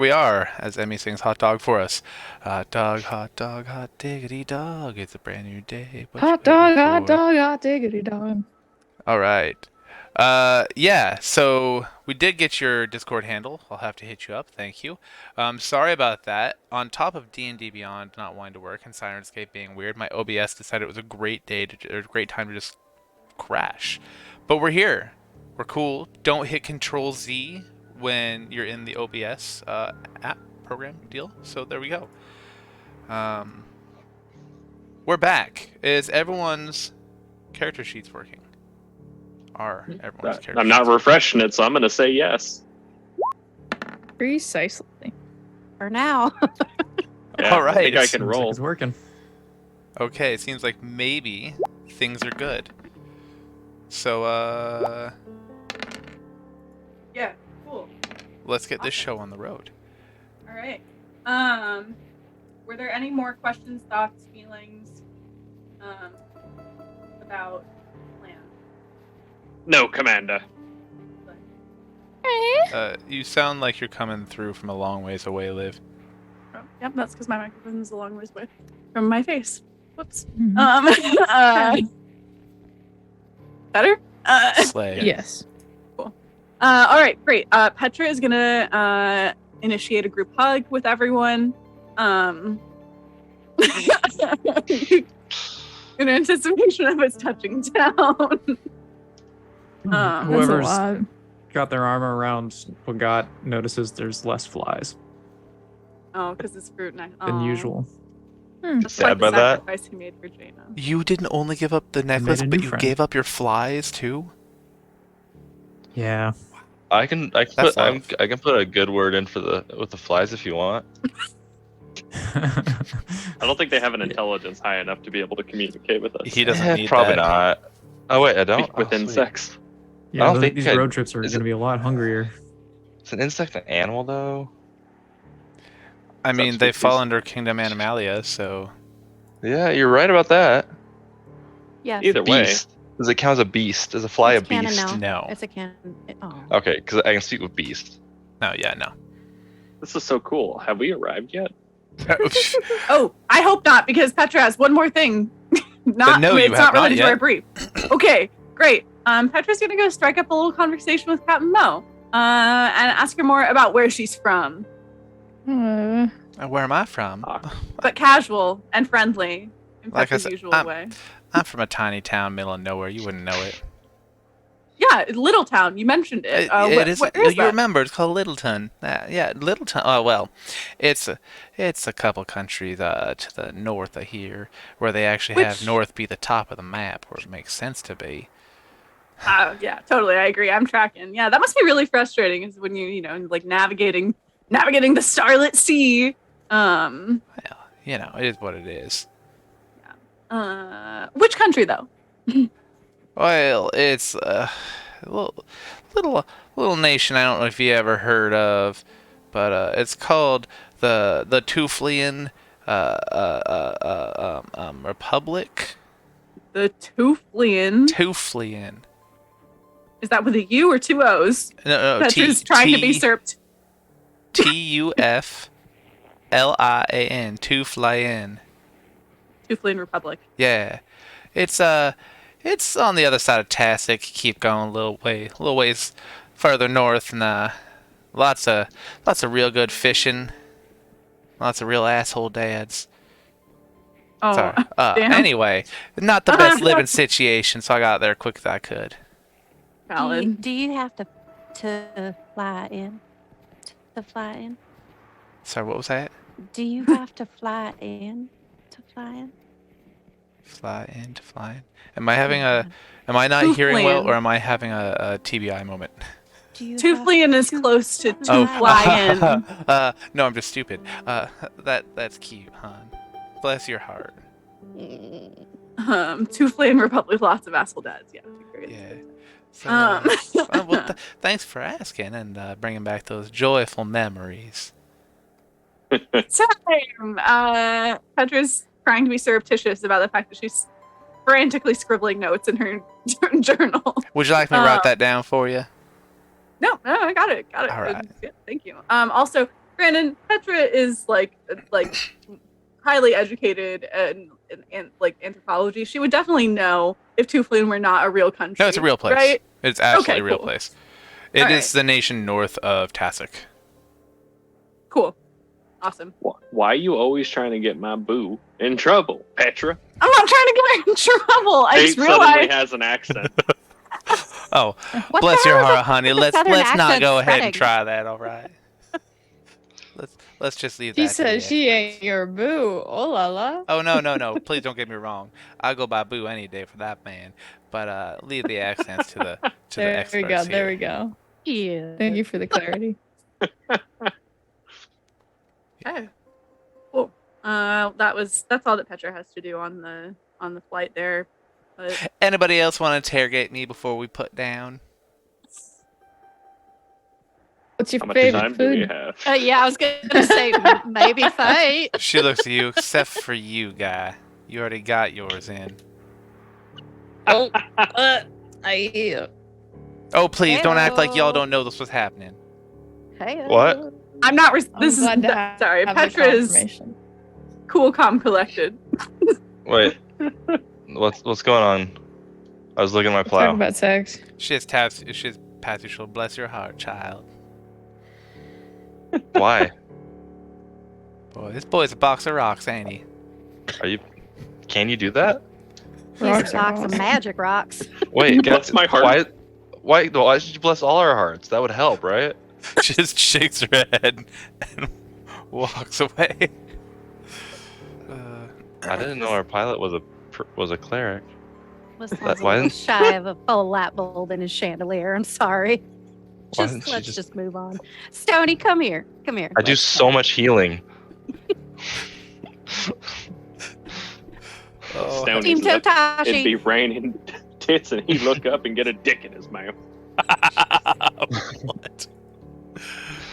We are, as Emmy sings hot dog for us. Hot dog, hot diggity dog. It's a brand new day. What you waiting Hot for? dog, hot diggity dog. All right. Yeah, so we did get your Discord handle. I'll have to hit you up. Thank you. Sorry about that. On top of D&D Beyond not wanting to work and Sirenscape being weird, my OBS decided it was a great day or a great time to just crash. But we're here. We're cool. Don't hit Control Z when you're in the OBS app program deal. So there we go. Um, we're back. Is everyone's character sheets working? Are everyone's character I'm not sheets refreshing it, so I'm going to say yes. Precisely. For now. Yeah, All right. I think I can Seems like roll. it's working. Okay, it seems like maybe things are good. So, Yeah, cool. let's get this show on the road. All right. Were there any more questions, thoughts, feelings, about the plan? No, Commander. You sound like you're coming through from a long ways away, Liv. Oh, yep, that's because my microphone's a long ways away from my face. Whoops. Mhm. Better? Slay. Yes. All right, great. Petra is gonna initiate a group hug with everyone. In anticipation of us touching down. That's a Whoever's lot. got their arm around Pagat notices there's less flies Oh, because it's fruit and than usual. Just Sad like the by that? sacrifice he made for Jaina. You didn't only give up the necklace, a but new you friend. gave up your flies too? Yeah. I can That's put love. I can put a good word in for the flies if you want. I don't think they have an intelligence high enough to be able to communicate with us. He doesn't need probably that. not. Oh wait, I don't. Speak with Oh, sweet. insects. Yeah, don't think these I- road trips are is going to it- be a lot hungrier. Is an insect an animal though? I mean, they Subspecies. fall under Kingdom Animalia, so Yeah, you're right about that. Yes. Either way, Beast. Does it count as a beast? Is a fly It's a canon beast? now. no. It's a canon. Oh. Okay, because I can speak with beast. No, yeah, no. this is so cool. Have we arrived yet? Oh, I hope not, because Petra has one more thing. Not, no, you it's have not not related to our yet. brief. Okay, great. Petra's gonna go strike up a little conversation with Captain Mo, and ask her more about where she's from, Where am I from? but casual and friendly in Like I Petra's said, usual way. I'm from a tiny town, middle of nowhere. You wouldn't know it. Yeah, Little Town. You mentioned it. It is. Where is You that? remember? It's called Littleton. Yeah, Littleton. Oh well, it's a couple countries to the north of here, where they actually have Which- north be the top of the map, where it makes sense to be. Yeah, totally. I agree. I'm tracking. Yeah, that must be really frustrating. Is when you know, like navigating the starlit sea. Well, you know, it is what it is. Which country though? Well, it's little nation. I don't know if you ever heard of, but it's called the Tuflian Republic. The Tuflian. Tuflian. Is that with a U or two O's? No, Petra's trying to be serped. Tuflian. Tuflian. Tuflian Republic. Yeah, it's on the other side of Tasoc. Keep going a little ways further north, and lots of real good fishing. Lots of real asshole dads. Oh, Sorry. damn. Anyway, not the best living situation, so I got there quick as I could. Valid. Do you have to fly in? To fly in? Sorry, what was that? Do you have to fly in? To fly in? Fly in to fly in. Am I not hearing well, or am I having a TBI moment? Do you Tuflian is close to Oh. fly in. No, I'm just stupid. That's cute, hon. Bless your heart. Tuflian Republic, lots of asshole dads. Yeah. Great. Yeah. So, thanks for asking and bringing back those joyful memories. Same. Petra's trying to be surreptitious about the fact that she's frantically scribbling notes in her journal. Would you like me to write that down for you? No, I got it. All right. Yeah, thank you. Also, Brandon, Petra is like highly educated and like anthropology. She would definitely know if Tuflin were not a real country. No, it's a real place. right? It's absolutely Okay, a real cool. place. It All is the nation north of Tasoc. Cool, awesome. Why are you always trying to get my boo in trouble, Petra? I'm not trying to get her in trouble. I Kate just suddenly realized. has an accent. Oh, What bless the your hell is heart, honey. Let's Southern not accent go ahead and spreading? try that. All right. Let's just leave that. She to says the she experts. ain't your boo. Oh la la. Oh no! Please don't get me wrong. I'll go by boo any day for that man. But leave the accents to the There experts we go. here. There we go. Yeah. Thank you for the clarity. Okay. Cool. That's all that Petra has to do on the flight there. But Anybody else want to interrogate me before we put down? What's your How much favorite time do we food? have? Yeah, I was gonna say maybe fight. She looks at you, except for you, guy. You already got yours in. Oh, I Oh, please don't act like y'all Heyo. don't know this was happening. Hey. What? I'm not. I'm This is glad to have, sorry. have the Petra is confirmation. cool, calm, collected. Wait. What's going on? I was looking at my Talk plow. about sex. She has taps. She has Patty. She'll bless your heart, child. Why? Boy, this boy's a box of rocks, ain't he? Are you? Can you do that? He's a Rocks are box of awesome. magic rocks. Wait, Bless my heart. Why should you bless all our hearts? That would help, right? She just shakes her head and walks away. I didn't know our pilot was a cleric. Was That- a little why didn't- shy of a full light bulb in his chandelier. I'm sorry. Why didn't she Let's just- just move on. Stony, come here. Come here. I do Let's so talk. much healing. Oh, Astounding. Team It'd be Totashi. raining tits, and he'd look up and get a dick in his mouth. what?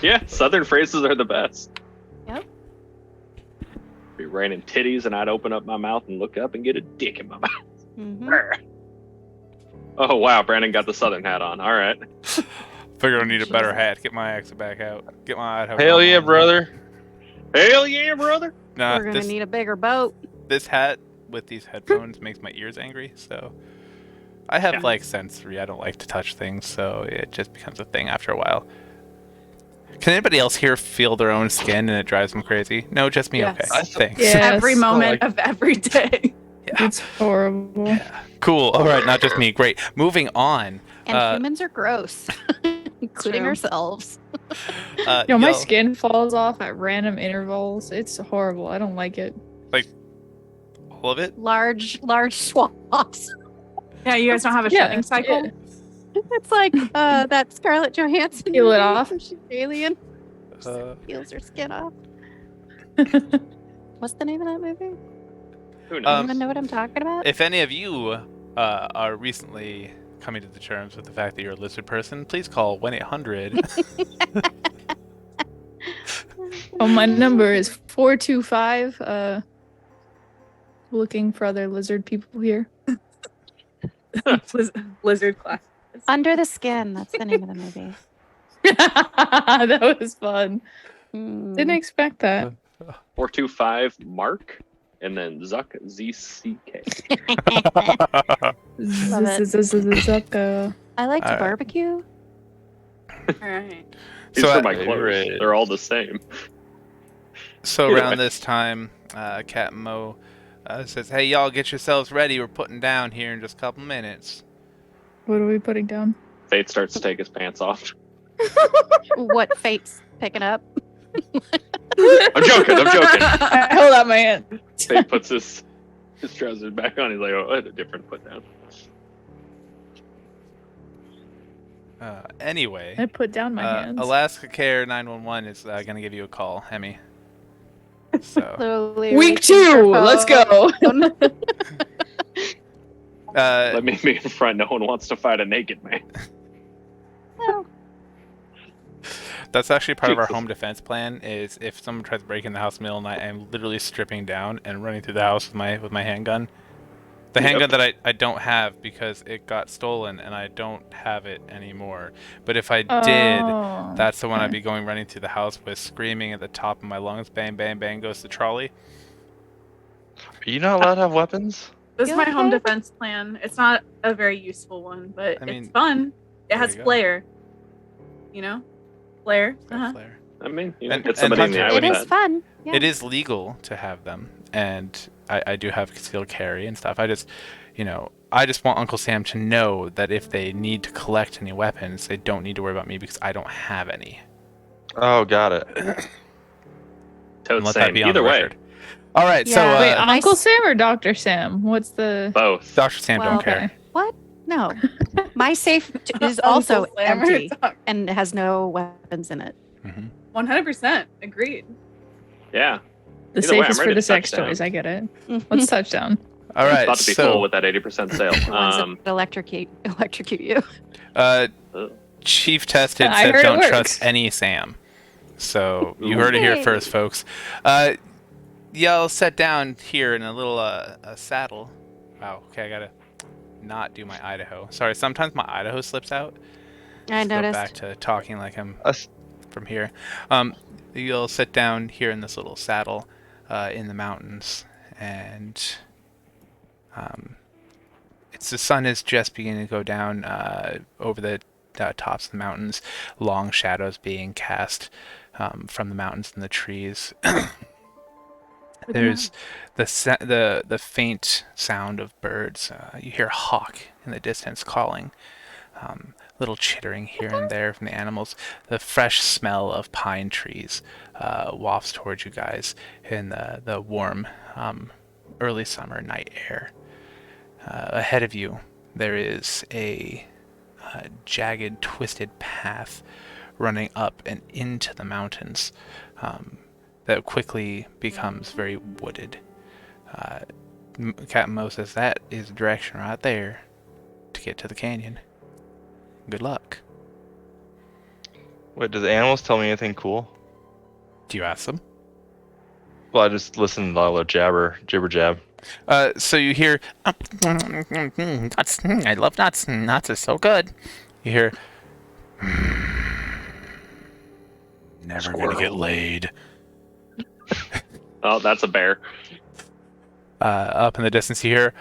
Yeah, Southern phrases are the best. Yep. Be raining titties, and I'd open up my mouth and look up and get a dick in my mouth. Mhm. Oh wow, Brandon got the Southern hat on. All right. Figure I need a better Jesus. hat. Get my accent back out. Get my Idaho. Hell going yeah, on. brother. Hell yeah, brother. Nah, We're gonna this need a bigger boat. this hat with these headphones makes my ears angry. So I have Yeah. like sensory. I don't like to touch things, so it just becomes a thing after a while. Can anybody else here feel their own skin and it drives them crazy? No, just me. Yes. Okay, thanks. Yeah. Every Yes. moment Oh, of every day. Yeah. It's horrible. Yeah. Cool. All right, not just me. Great. Moving on. And Uh, humans are gross, including True. ourselves. Yo, my y'all- skin falls off at random intervals. It's horrible. I don't like it. all of it. Large swaths. Yeah, you guys don't have a Yeah, shedding cycle. yeah. It's like that Scarlett Johansson. Peel it movie off. where she's alien. Uh, Peels her skin off. What's the name of that movie? Who knows? Anyone know what I'm talking about? If any of you are recently coming to the terms with the fact that you're a lizard person, please call 1-800. Oh, my number is 425. Looking for other lizard people here. Lizard class. Under the Skin. That's the name of the movie. That was fun. Hmm. Didn't expect that. 425 Mark, and then Zuck ZCK. Love it. Zucka. I like to Alright. barbecue. All right. These So are I- my clothes. Favorite. They're all the same. So Either around way. this time, Cat Mo says, "Hey, y'all, get yourselves ready. We're putting down here in just a couple minutes." What are we putting down? Fate starts to take his pants off. What Fate's picking up? I'm joking. I held out my hand. Fate puts his trousers back on. He's like, oh, I had a different put down. Anyway, I put down my hands. Alaska Care 911 is going to give you a call, Hemi. So, Slowly Week reaching for 2. Let's go. phone. Let me be in front. No one wants to fight a naked man. that's actually part of our Jesus. home defense plan. Is if someone tries to break in the house in the middle of the night, I'm literally stripping down and running through the house with my handgun. The Yep. handgun that I don't have because it got stolen and I don't have it anymore. But if I did, Oh, that's the one I'd okay. be going running through the house with, screaming at the top of my lungs. Bang, bang, bang goes the trolley. Are you not allowed to have weapons? This is You my home okay? defense plan. It's not a very useful one, but I mean, it's fun. It there has you go. flair. You know? Flair. Got Uh-huh. flair. I mean, you know, And- get and somebody in the Hunter, eye I with It mean, is that. fun. Yeah. It is legal to have them, and I do have concealed carry and stuff. I just want Uncle Sam to know that if they need to collect any weapons, they don't need to worry about me because I don't have any. Oh, got it. Totes Let that same. be on Either the way, record. All right, so Yeah. Wait, my Uncle s- Sam or Dr. Sam? What's the? both. Dr. Sam Well, don't care. Okay. What? No. My safe is Uncle also Sam or empty Doc? and has no weapons in it. 100% agreed. Yeah. The Either way, I'm safest ready for the to sex touch down. toys. I get it. Let's touch down. All It's right, about to be full so with that 80% sale. The ones that electrocute you. Chief Tested I said heard it don't works. trust any Sam. So you Ooh. heard it here Yay. first, folks. Y'all sat down here in a little a saddle. Wow. Okay, I gotta not do my Idaho. Sorry, sometimes my Idaho slips out. I Let's go noticed. back to talking like I'm Us- from here. You'll sit down here in this little saddle in the mountains, and the sun is just beginning to go down over the tops of the mountains. Long shadows being cast from the mountains and the trees. There's the faint sound of birds. You hear a hawk in the distance calling. Little chittering here and there from the animals. The fresh smell of pine trees wafts towards you guys in the warm early summer night air. Ahead of you, there is a jagged, twisted path running up and into the mountains that quickly becomes very wooded. Captain Mo says that is the direction right there to get to the canyon. Good luck. Wait, do the animals tell me anything cool? Do you ask them? Well, I just listen to all the jibber jab. So you hear, nuts. I love nuts. Nuts is so good. You hear, never gonna get laid. Oh, that's a bear. Up in the distance, you hear,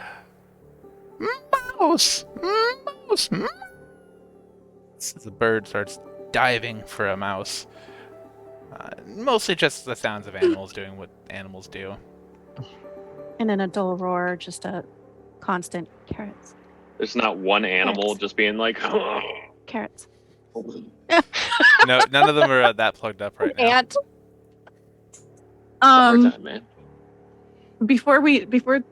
mouse, mouse, mouse. As the bird starts diving for a mouse. Mostly just the sounds of animals doing what animals do. And in a dull roar, just a constant carrots. There's not one animal Yes. just being like, Carrots. No, none of them are that plugged up right now. Ant. summertime, man. Before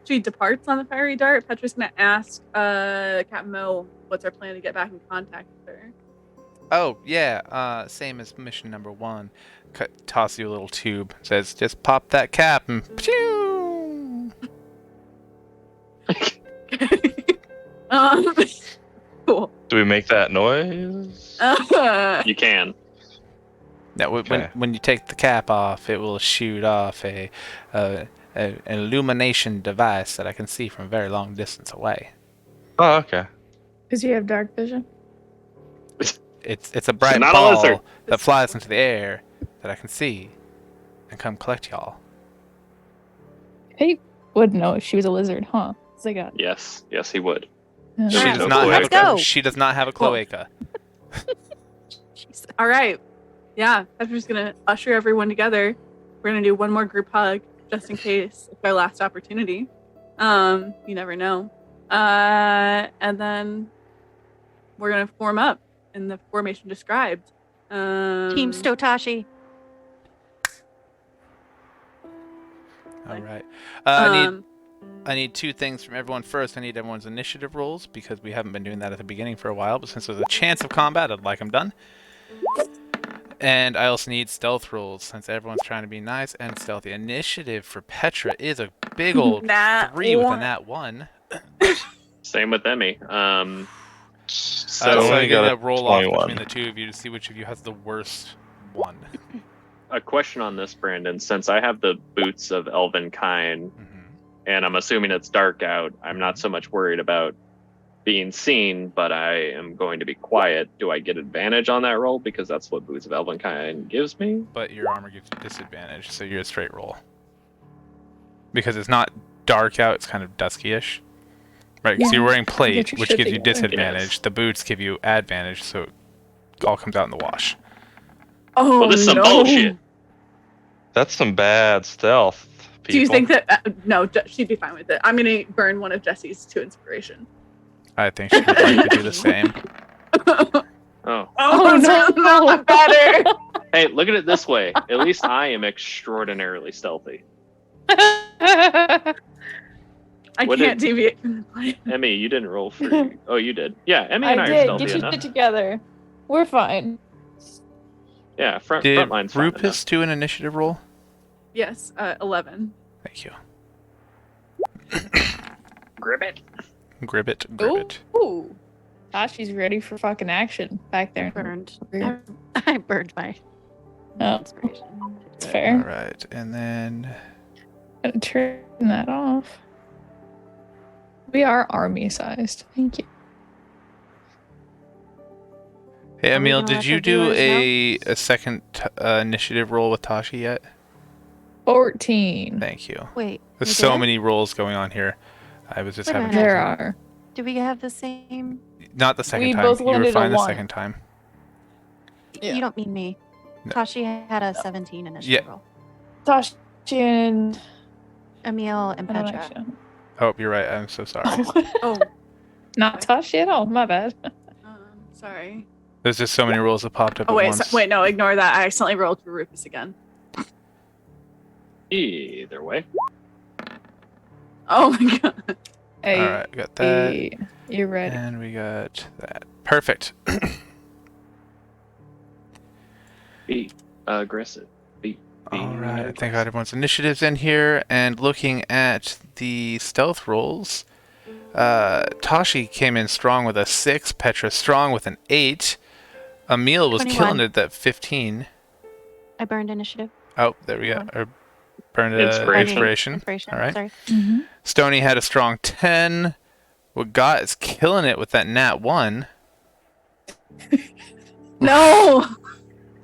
she departs on the fiery dart, Petra's gonna ask Captain Mo what's our plan to get back in contact with her. Oh, yeah, same as mission number 1. Toss you a little tube. Says, just pop that cap and pew! Cool. Do we make that noise? You can. Now, Okay. when you take the cap off, it will shoot off an illumination device that I can see from a very long distance away. Oh, okay. Because you have dark vision. It's a bright Not a ball lizard. that flies into the air that I can see and come collect y'all. He would know if she was a lizard, huh? It's like a. Yes, he would. Yeah. She Alright, does so not have cloaca. a she does not have a Cool. cloaca. Jesus. All right. Yeah, Petra's gonna usher everyone together. We're gonna do one more group hug just in case it's our last opportunity. You never know. And then we're gonna form up in the formation described. Team Stotashi. All right. Um, I need 2 things from everyone. First, I need everyone's initiative rolls because we haven't been doing that at the beginning for a while. But since there's a chance of combat, I'd like them done. And I also need stealth rolls since everyone's trying to be nice and stealthy. Initiative for Petra is a big old Nat 3 with a one. nat 1. Same with Emmy. So So you're only got gonna a roll off 21. between the 2 of you to see which of you has the worst one. A question on this, Brandon. Since I have the boots of Elven Kind Mhm. and I'm assuming it's dark out. I'm not so much worried about being seen, but I am going to be quiet. Do I get advantage on that roll? Because that's what Boots of Elvenkind gives me. But your armor gives you disadvantage, so you're a straight roll. Because it's not dark out, it's kind of dusky-ish. Right, because Yeah. you're wearing plate, Get your which shit gives you together. disadvantage. Yes. The boots give you advantage, so it all comes out in the wash. Oh, Well, this is some no. bullshit. That's some bad stealth, people. Do you think that... no, she'd be fine with it. I'm going to burn one of Jesse's 2 inspiration. I think she would like to do the same. Oh. Oh, no, not better. Hey, look at it this way. At least I am extraordinarily stealthy. I What can't did- deviate from the plan. Emmy, you didn't roll for... Oh, you did. Yeah, Emmy and I, I are did. stealthy Get your enough. shit together. We're fine. Yeah, Did frontline's fine enough. Rupus do an initiative roll? Yes, 11. Thank you. Gribbit. Gribbit. Ooh. Tashi's ready for fucking action back there. Burned. Rear. I burned my Oh, inspiration. it's fair. Alright, and then... Gonna turn that off. We are army sized. Thank you. Hey, Are we Emil, gonna did let you the do viewers a second initiative roll with Tashi yet? 14. Thank you. Wait. There's we so did? many rolls going on here. I was just Wait a having minute. There trouble. are. Do we have the same? Not the second We time. both You were landed a fine the 1. second time. Yeah. You don't mean me. No. Tashi had a 17 initiative Yeah. roll. Tashi and Emil and I don't Petra. actually know. Oh, you're right. I'm so sorry. Oh, Not Tashi at all. My bad. sorry. There's just so many rolls that popped up Oh, at wait, once. wait, no, ignore that. I accidentally rolled for Rufus again. Either way. Oh my god. Hey, Alright, got that. you're ready. And we got that. Perfect. Be aggressive. Be Alright, I think I got everyone's initiatives in here. And looking at the stealth rolls, Tashi came in strong with a 6, Petra strong with an 8. Emil was 21. killing it at 15. I burned initiative. Oh, there we go. Or burned Inspiration. inspiration. Inspiration. All right. Sorry. Mm-hmm. Stony had a strong 10. Wagat is killing it with that nat 1. No!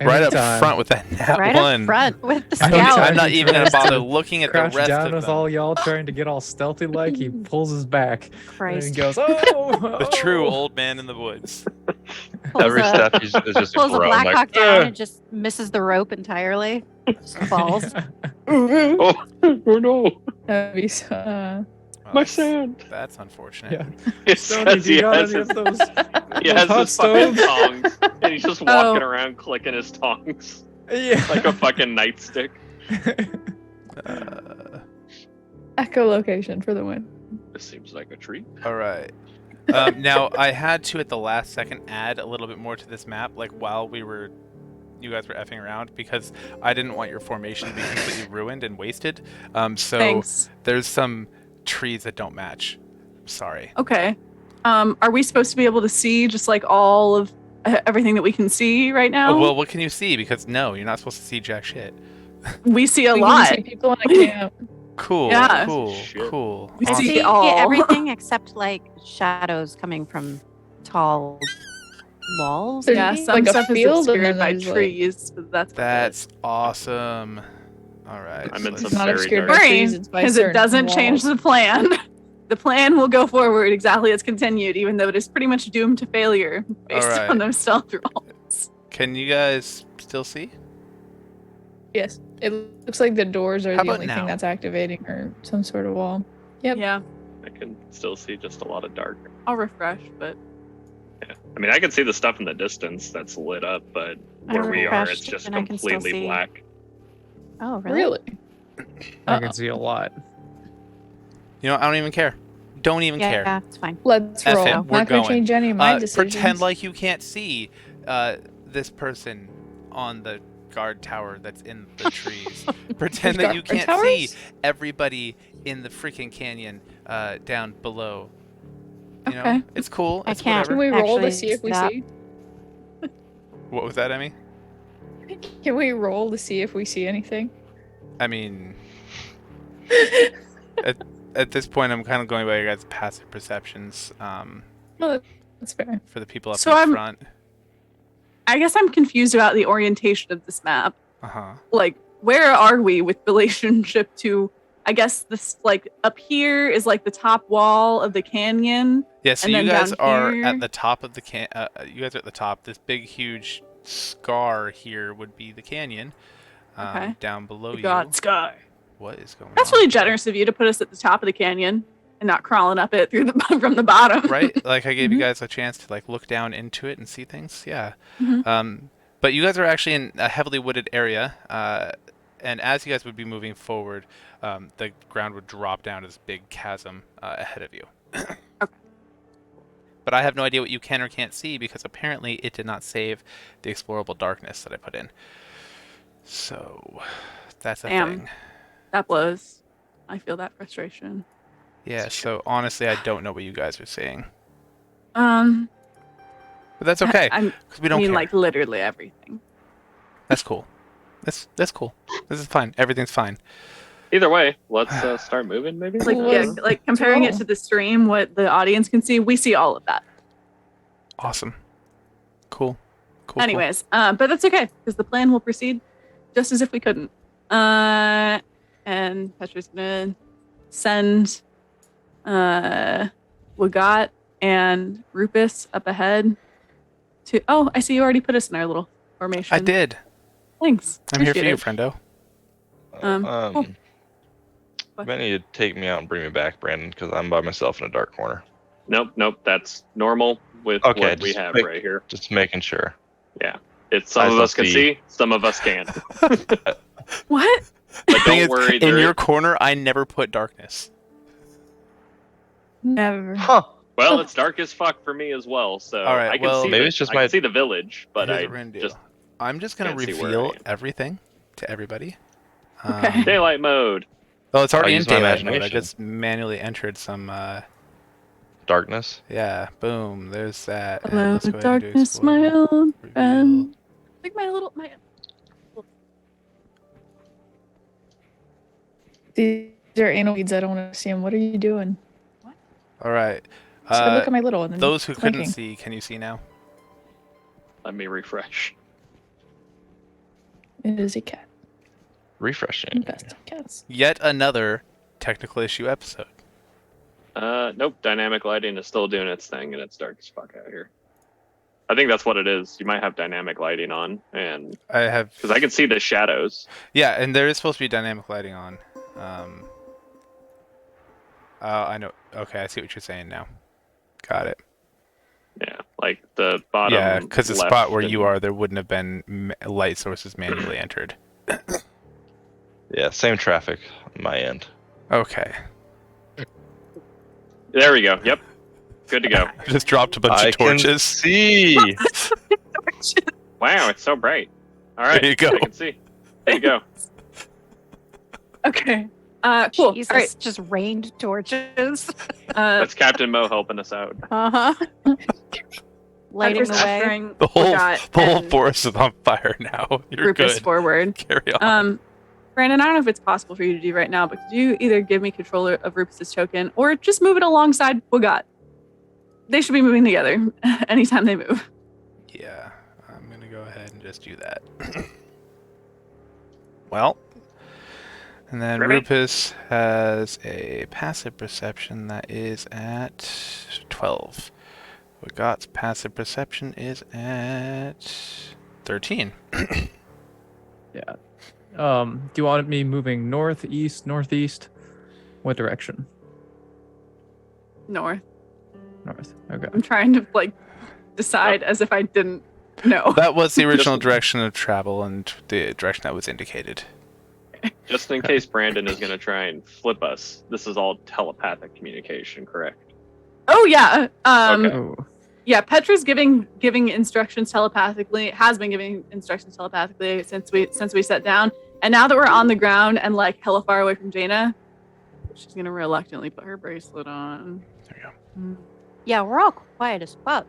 Right up Anytime. front with that nat Right 1. up front with the I don't scout. I'm not He even going to tries bother to looking at the Crouch rest down of with them. all y'all trying to get all stealthy like. He pulls his back. And Christ. he goes, oh! The true old man in the woods. Pulls Every a- step is just a Pulls a groan. Black Like, Hawk down "Ugh." and just misses the rope entirely. Just falls. Oh, oh no. That'd be so, Well, My that's- sand. That's unfortunate. Yeah. It Stony, says do you he got has any his, of those? he those has hot his fucking stoves? tongs, and he's just walking around clicking his tongs Yeah. like a fucking nightstick. Uh, echolocation for the win. This seems like a treat. all right. Now, I had to, at the last second, add a little bit more to this map, like while you guys were effing around, because I didn't want your formation to be completely ruined and wasted. So Thanks. there's some trees that don't match. I'm sorry. Okay. Are we supposed to be able to see just like all of everything that we can see right now? Oh, well, what can you see? Because no, you're not supposed to see jack shit. We see a We lot. can see people in a camp. Cool, Yeah. cool, Shit. cool. We I Awesome. see see all. everything except like shadows coming from tall walls. Yeah, maybe? some Like a stuff is field, and obscured then by there's, like- trees, but that's about That's awesome. All right. I'm so in let's- some It's not very obscured dark- by Worry, trees. It's by because it certain doesn't change walls. the plan. The plan will go forward exactly as continued, even though it is pretty much doomed to failure based Alright. on those stealth rolls. Can you guys still see? Yes. It looks like the doors are How the about only now? thing that's activating, or some sort of wall. Yep. Yeah, I can still see just a lot of dark. I'll refresh, but Yeah. I mean, I can see the stuff in the distance that's lit up, but I where we are, refreshed it's just and I can still completely see. black. Oh, really? Really? I Uh-oh. can see a lot. You know, I don't even care. Don't even Yeah, care. it's fine. Let's F roll. it, Not we're gonna going. change any of my decisions. Pretend like you can't see this person on the guard tower that's in the trees. Pretend that you There's can't guard see towers? everybody in the freaking canyon down below. You know, Okay. it's cool. I It's can't. Can whatever. we roll to Actually, see if we stop. see? What was that, Emmy? Can we roll to see if we see anything? I mean, at this point, I'm kind of going by your guys' passive perceptions. Well, that's fair. For the people up So in I'm- front. I guess I'm confused about the orientation of this map. Uh-huh. Like, where are we with relationship to? I guess this, like, up here is like the top wall of the canyon. Yeah, so And you then guys down are here- at the top of the you guys are at the top. This big, huge scar here would be the canyon. Okay. Down below you. God, sky. What is going on? That's really generous of you to put us at the top of the canyon and not crawling up it through the from the bottom. Right? Like, I gave Mm-hmm. you guys a chance to, like, look down into it and see things. Yeah. Mhm. But you guys are actually in a heavily wooded area. And as you guys would be moving forward, the ground would drop down to this big chasm ahead of you. Okay. But I have no idea what you can or can't see because apparently it did not save the explorable darkness that I put in. So that's a Damn. thing. That blows. I feel that frustration. Yeah, so honestly, I don't know what you guys are seeing. Um, But that's okay, I because we don't mean, care. like, literally everything. That's cool. That's cool. This is fine. Everything's fine. Either way, let's start moving. Maybe. Like, Cool. yeah, like comparing it to the stream, what the audience can see, we see all of that. Awesome. Cool. Cool. Anyways, but that's okay because the plan will proceed just as if we couldn't. And Petra's gonna send Wagat and Rupus up ahead to. Oh, I see you already put us in our little formation. I did. Thanks. I'm here for Appreciate you, it. friendo. Cool. You might need to take me out and bring me back, Brandon, because I'm by myself in a dark corner. Nope. That's normal with Okay, what we just have make- right here. Just making sure. It's some I of still us can see- see, some of us can't. What? But Thing don't is, worry. in your corner, I never put darkness. Never. Huh. Well, it's dark as fuck for me as well. So All right, I can well- see. Maybe the, it's just I my- can see the village, but Here's I what we're gonna do. just I'm just gonna can't see where I reveal am. everything to everybody. Okay. daylight mode. Well, it's already I'll in use my daylight mode. I imagination. just manually entered some. Darkness. Yeah. Boom. There's that. And Hello, let's go ahead and do darkness, my explore. old Reveal. friend. Like my little my. These are anal beads. I don't want to see them. What are you doing? All right. So look at my little one. and Those who it's couldn't blinking. see, can you see now? Let me refresh. It is a cat. Refreshing. Best of cats. Yet another technical issue episode. Nope. Dynamic lighting is still doing its thing, and it's dark as fuck out here. I think that's what it is. You might have dynamic lighting on, and I have. because I can see the shadows. Yeah, and there is supposed to be dynamic lighting on. I know. Okay, I see what you're saying now. Got it. Yeah, like the bottom. Yeah, because the left spot where you and- are, there wouldn't have been light sources manually entered. Yeah, same traffic on my end. Okay. There we go. Yep. Good to go. Just dropped a bunch I of can torches. see. Wow, it's so bright. All right. There you go. I can see. There you go. Okay. Cool. Jesus, All right. just rained torches. That's Captain Mo helping us out. Uh huh. Lighting Petra's the way. ushering The whole Wagat and forest is on fire now. You're Rupus good. forward. Carry on. Brandon, I don't know if it's possible for you to do right now, but could you either give me control of Rupus's token or just move it alongside Wagat? They should be moving together anytime they move. Yeah, I'm gonna go ahead and just do that. Well, and then Really? Rupus has a passive perception that is at 12. Wagat's passive perception is at 13. Do you want me moving north, east, northeast? What direction? North. North. Okay. I'm trying to like decide as if I didn't know. That was the original direction of travel and the direction that was indicated. Just in case Brandon is going to try and flip us, this is all telepathic communication, correct? Oh yeah. Okay. Oh. Yeah, Petra's giving instructions telepathically. Has been giving instructions telepathically since we sat down. And now that we're on the ground and like hella far away from Jaina, she's gonna reluctantly put her bracelet on. There you Mm. Yeah, we're all quiet as fuck.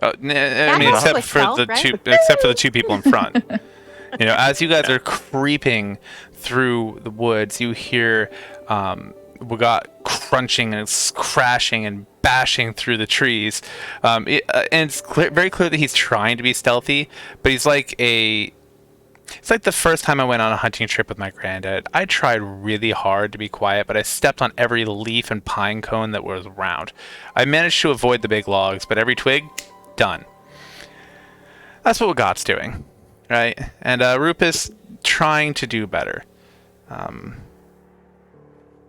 go. I mean, helps except with for stealth, the right? except for the two people in front. You know, as you guys are creeping through the woods, you hear we got crunching and it's crashing and bashing through the trees. And it's very clear that he's trying to be stealthy, but he's like it's like the first time I went on a hunting trip with my granddad. I tried really hard to be quiet, but I stepped on every leaf and pine cone that was around. I managed to avoid the big logs, but every twig, done. That's what Got's doing, right? And Rupus trying to do better,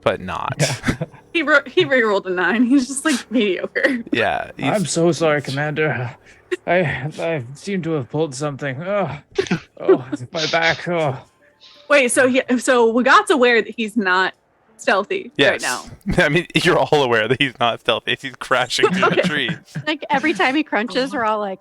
but not. He re-rolled a 9. He's just like mediocre. Yeah. I'm so sorry, Commander. I seem to have pulled something. Oh, my back. Oh. Wait, so Wagat's aware that he's not stealthy right Yes. now. I mean, you're all aware that he's not stealthy. He's crashing through the trees. Like every time he crunches, we're all like,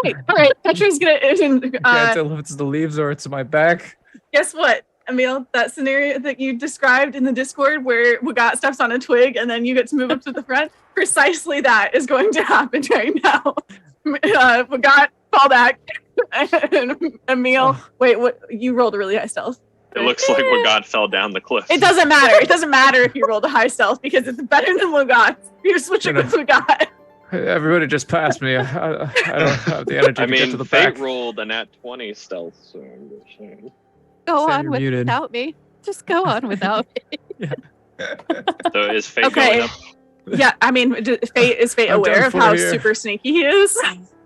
Right. All right. Petra's gonna. I can't tell if it's the leaves or it's my back. Guess what, Emil? That scenario that you described in the Discord, where Wagat steps on a twig and then you get to move up to the front, precisely that is going to happen right now. Wagat, fall back. And Emil, wait, what? You rolled a really high stealth. It looks like Wagat fell down the cliff. It doesn't matter. It doesn't matter if you rolled a high stealth because it's better than Wagat. You're switching with Wagat. Everybody just passed me. I don't have the energy I to get to mean, the Fate back. rolled a nat 20 stealth, so I'm just saying. go Say on you're muted. without me. Just go on without me. So is Fate Okay. going up? Yeah, I mean, is Fate I'm aware done of for how here. super sneaky he is?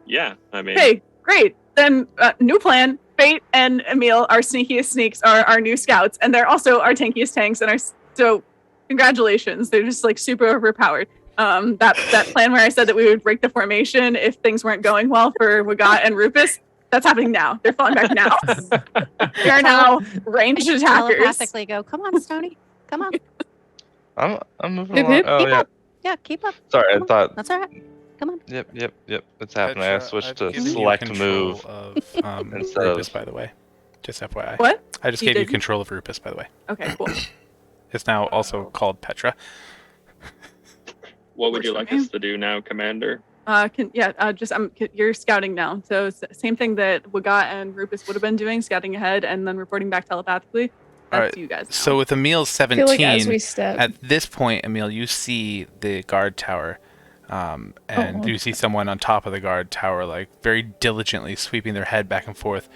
Yeah, I mean, Okay, great. Then new plan. Fate and Emil, our sneakiest sneaks, are our new scouts, and they're also our tankiest tanks. And so, congratulations. They're just like super overpowered. That plan where I said that we would break the formation if things weren't going well for Wagat and Rupus, that's happening now. They're falling back now. They are now ranged I just attackers. telepathically go, come on, Stony. Come on. I'm moving Hip, along. hip. Oh Keep yeah. up. Yeah, keep up. Sorry, Come I on. thought. That's all right. Come on. Yep. It's happening. I Petra, switched I've to given you select control move. of instead Rupus, of- by the way. Just FYI. What? I just You gave you did? control of Rupus, by the way. Okay, cool. It's now also called Petra. what would you Works like for me. us to do now, Commander? You're scouting now. So same thing that Wagat and Rupus would have been doing, scouting ahead and then reporting back telepathically. That's Alright, you guys. Now. So with Emil I feel like as 17, we step, at this point, Emil, you see the guard tower, and Oh, you see someone on top of the guard tower, like very diligently sweeping their head back and forth.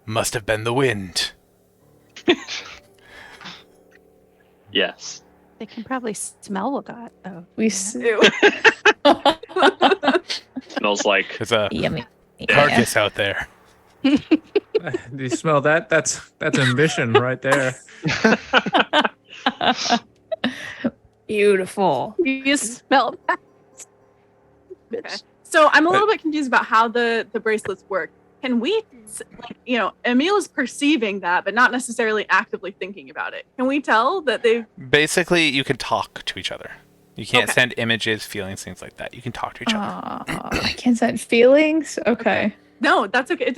Must have been the wind. Yes. They can probably smell Wagat, though. we Ew. Smells like There's a yummy. carcass out there. Do you smell that? That's ambition right there. Beautiful. You smell that. Okay. So I'm a little bit confused about how the bracelets work. Can we, Emil is perceiving that, but not necessarily actively thinking about it. Can we tell that they've? Basically, you can talk to each other. You can't Okay. send images, feelings, things like that. You can talk to each other. I can't send feelings. Okay. No, that's okay.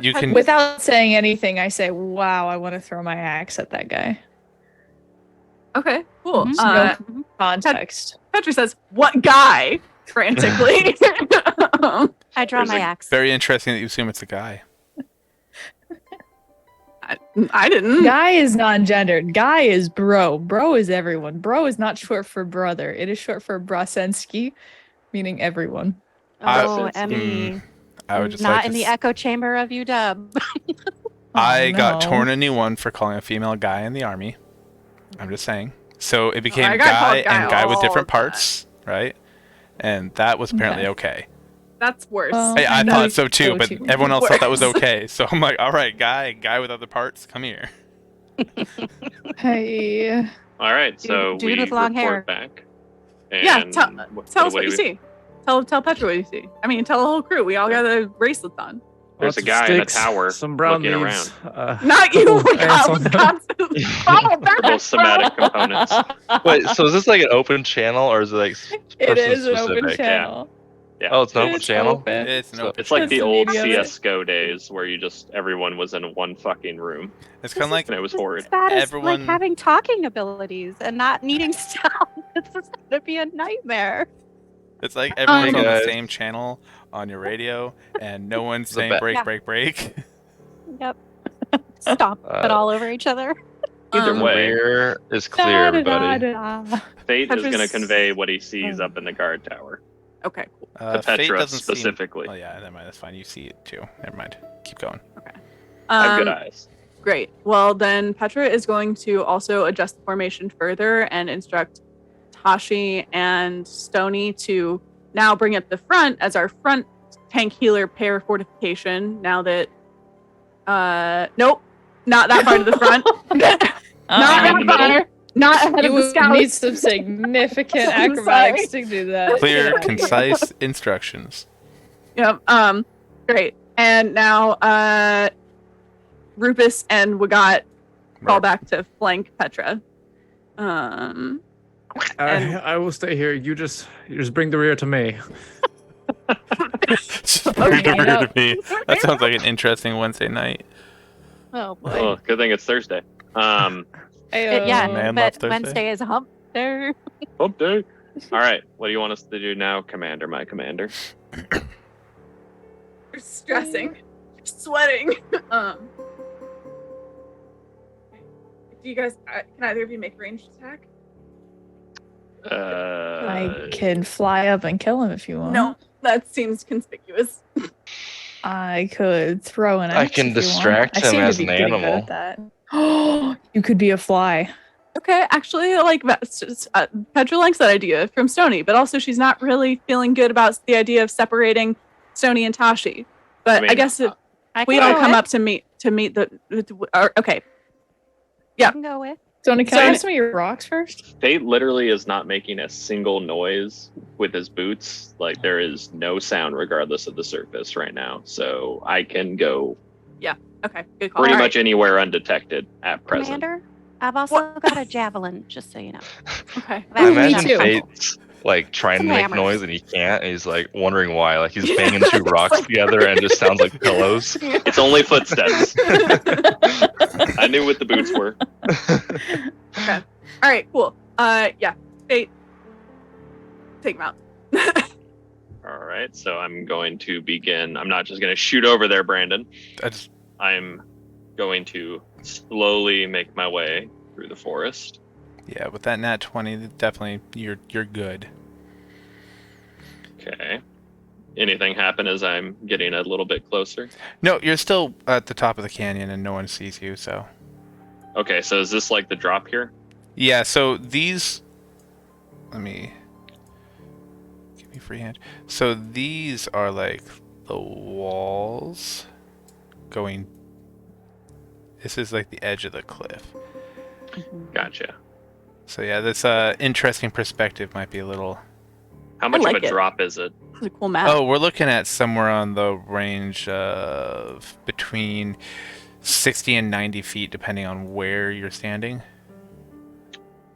You can- Without saying anything, I say, "Wow, I want to throw my axe at that guy." Okay, cool. Mhm. No context. Petra says, "What guy?" frantically. I draw There's my a axe. Very interesting that you assume it's a guy. I didn't. Guy is non-gendered. Guy is bro. Bro is everyone. Bro is not short for brother. It is short for brasensky, meaning everyone. Oh, I- Emmy. I would just Not like in to the echo chamber of UW. I Oh, got no. torn a new one for calling a female guy in the army. I'm just saying. So it became I got guy called guy and guy with all different the time. parts, right? And that was apparently okay. That's worse. Well, Hey, I know thought so too, so but too. everyone else thought that was Worse. okay. So I'm like, all right, guy with other parts, come here. Hey. All right, so Dude we with long hair. report back. And Yeah, tell us what do you we- see. Tell Petra what you see. I mean, tell the whole crew. We all got the bracelets on. There's Lots a of guy in a sticks, tower some brown looking leaves, Not you. couple ants on them. Constantly follow back, Both somatic components. Wait, so is this like an open channel or is it like It is an open person-specific? channel. Yeah. Oh, it's an open It's channel. open. It's an So- open. It's like That's the the old beauty of it. CS:GO days where everyone was in one fucking room It's kind of like and it was horrid. That is Everyone- like having talking abilities and not needing stuff. This is going to be a nightmare. it's like everyone's Hey, on the guys. same channel on your radio, and no one's The saying ba- break, Yeah. break, break. Yep. Stomp Uh, it all over each other. Either Um, way, Rear is clear, everybody. Fate is going to Petra's- convey what he sees up in the guard tower. Okay, cool. To Fate Petra doesn't specifically. Seem... Oh yeah, never mind. That's fine. You see it too. Never mind. Keep going. I have good eyes. Great. Well, then Petra is going to also adjust the formation further and instruct Tashi and Stony to now bring up the front as our front tank healer pair fortification. Now that, nope, not that part of the front. Not In the that far. middle? Not ahead You of the would scouts. need some significant I'm acrobatics to do that. Clear, Yeah. concise instructions. Yep. Great. And now, Rupus and Wagat fall Right. back to flank Petra. And- I will stay here. You just bring the rear to me. Weird to me. That sounds like an interesting Wednesday night. Oh boy. Oh, good thing it's Thursday. Yeah, Man but loves Thursday. Wednesday is hump day. Hump day. All right. What do you want us to do now, Commander? My commander. You're stressing. You're sweating. Do you guys? Can either of you make ranged attack? I can fly up and kill him if you want. No, that seems conspicuous. I could throw an I axe can if you want. distract I him seem as to be an pretty good animal. at that. Oh, you could be a fly. Okay, actually, I like that. Petra likes that idea from Stony, but also she's not really feeling good about the idea of separating Stony and Tashi. But I, mean, guess if I we can all go come with. up to meet okay. I can go with. Tony, can So- I have some of your rocks first? Fate literally is not making a single noise with his boots. Like there is no sound regardless of the surface right now. So I can go Okay, good call. pretty All much right. anywhere undetected at present. Commander, I've also got a javelin, just so you know. Okay. I Ooh, me imagine too. Fate's like trying Some to make hammers. noise and he can't. And he's like wondering why. Like he's banging two rocks together and it just sounds like pillows. It's only footsteps. I knew what the boots were. Okay. All right. Cool. Yeah. Fate. Take him out. All right, so I'm going to begin. I'm not just going to shoot over there, Brandon. I'm going to slowly make my way through the forest. Yeah, with that nat 20, definitely you're good. Okay. Anything happen as I'm getting a little bit closer? No, you're still at the top of the canyon and no one sees you, so. Okay, so is this like the drop here? Yeah, so these... Let me... Give me freehand. So these are like the walls going... This is like the edge of the cliff. Gotcha. So yeah, this interesting perspective might be a little... How much like of a it. drop is it? It's a cool map. Oh, we're looking at somewhere on the range of between 60 and 90 feet, depending on where you're standing.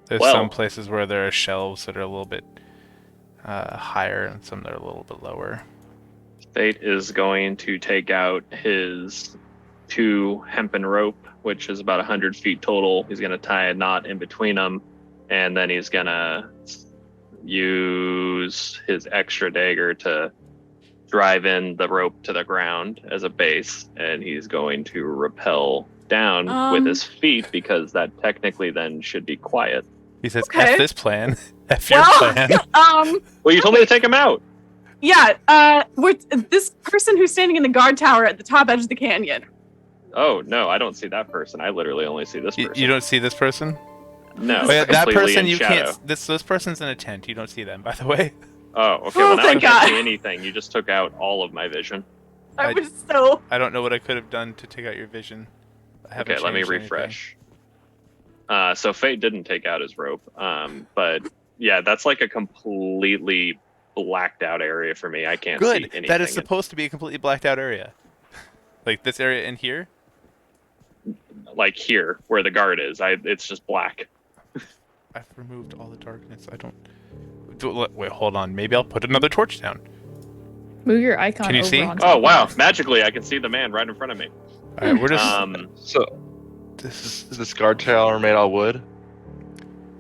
There's Well- some places where there are shelves that are a little bit higher, and some that are a little bit lower. Fate is going to take out his 2 hempen rope, which is about 100 feet total. He's going to tie a knot in between them, and then he's going to use his extra dagger to drive in the rope to the ground as a base, and he's going to rappel down with his feet because that technically then should be quiet. He says, Okay. F this plan. F your Well, plan. Well, you told me to take him out. yeah. We're this person who's standing in the guard tower at the top edge of the canyon. Oh, no, I don't see that person. I literally only see this You, person. you don't see this person? No, Oh, yeah, that completely person in you shadow. can't... This person's in a tent. You don't see them, by the way. Oh, okay. Oh, Well, now I thank can't God. see anything. You just took out all of my vision. I I- was so. I don't know what I could have done to take out your vision. I haven't Okay, let me changed anything. refresh. So Fate didn't take out his rope, but yeah, that's like a completely blacked out area for me. I can't see Good. anything. That is supposed to be a completely blacked out area. Like this area in here? like here where the guard is. It's just black. I've removed all the darkness. I don't... Wait, hold on. Maybe I'll put another torch down. Move your icon Can you over see? onto Oh the wow! box. Magically, I can see the man right in front of me. Alright, we're just... So this is this guard tower made out of wood?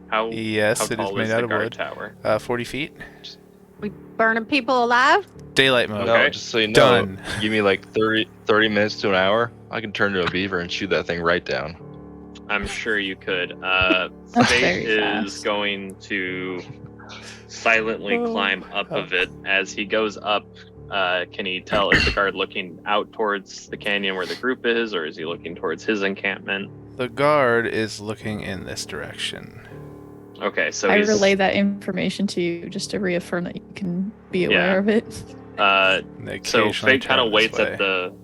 How Yes, how it is tall made is out the of guard wood. tower? 40 feet. We burning people alive? Daylight mode. No, Okay. just so you know, Done. give me like 30 minutes to an hour. I can turn to a beaver and shoot that thing right down. I'm sure you could. That's Fate very is fast. going to silently climb up of it. As he goes up, can he tell, is the guard looking out towards the canyon where the group is, or is he looking towards his encampment? The guard is looking in this direction. Okay, so I he's relay that information to you just to reaffirm that you can be aware Yeah. of it. They so occasionally Fate kind turn of this waits way. at the.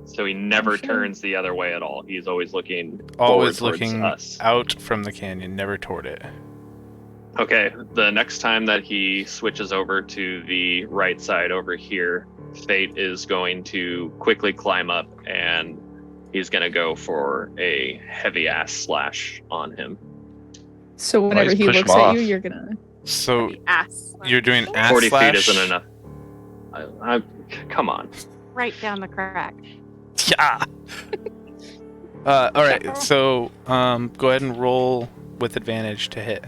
So he never sure. turns the other way at all. He's always looking Always forward looking towards us. out from the canyon, never toward it. Okay, the next time that he switches over to the right side over here, Fate is going to quickly climb up and he's going to go for a heavy ass slash on him. So whenever he's he pushed looks him at off. you, you're gonna. So Ass. you're doing ass 40 slash? feet isn't enough. Come on. Right down the crack. Yeah. All right. So go ahead and roll with advantage to hit.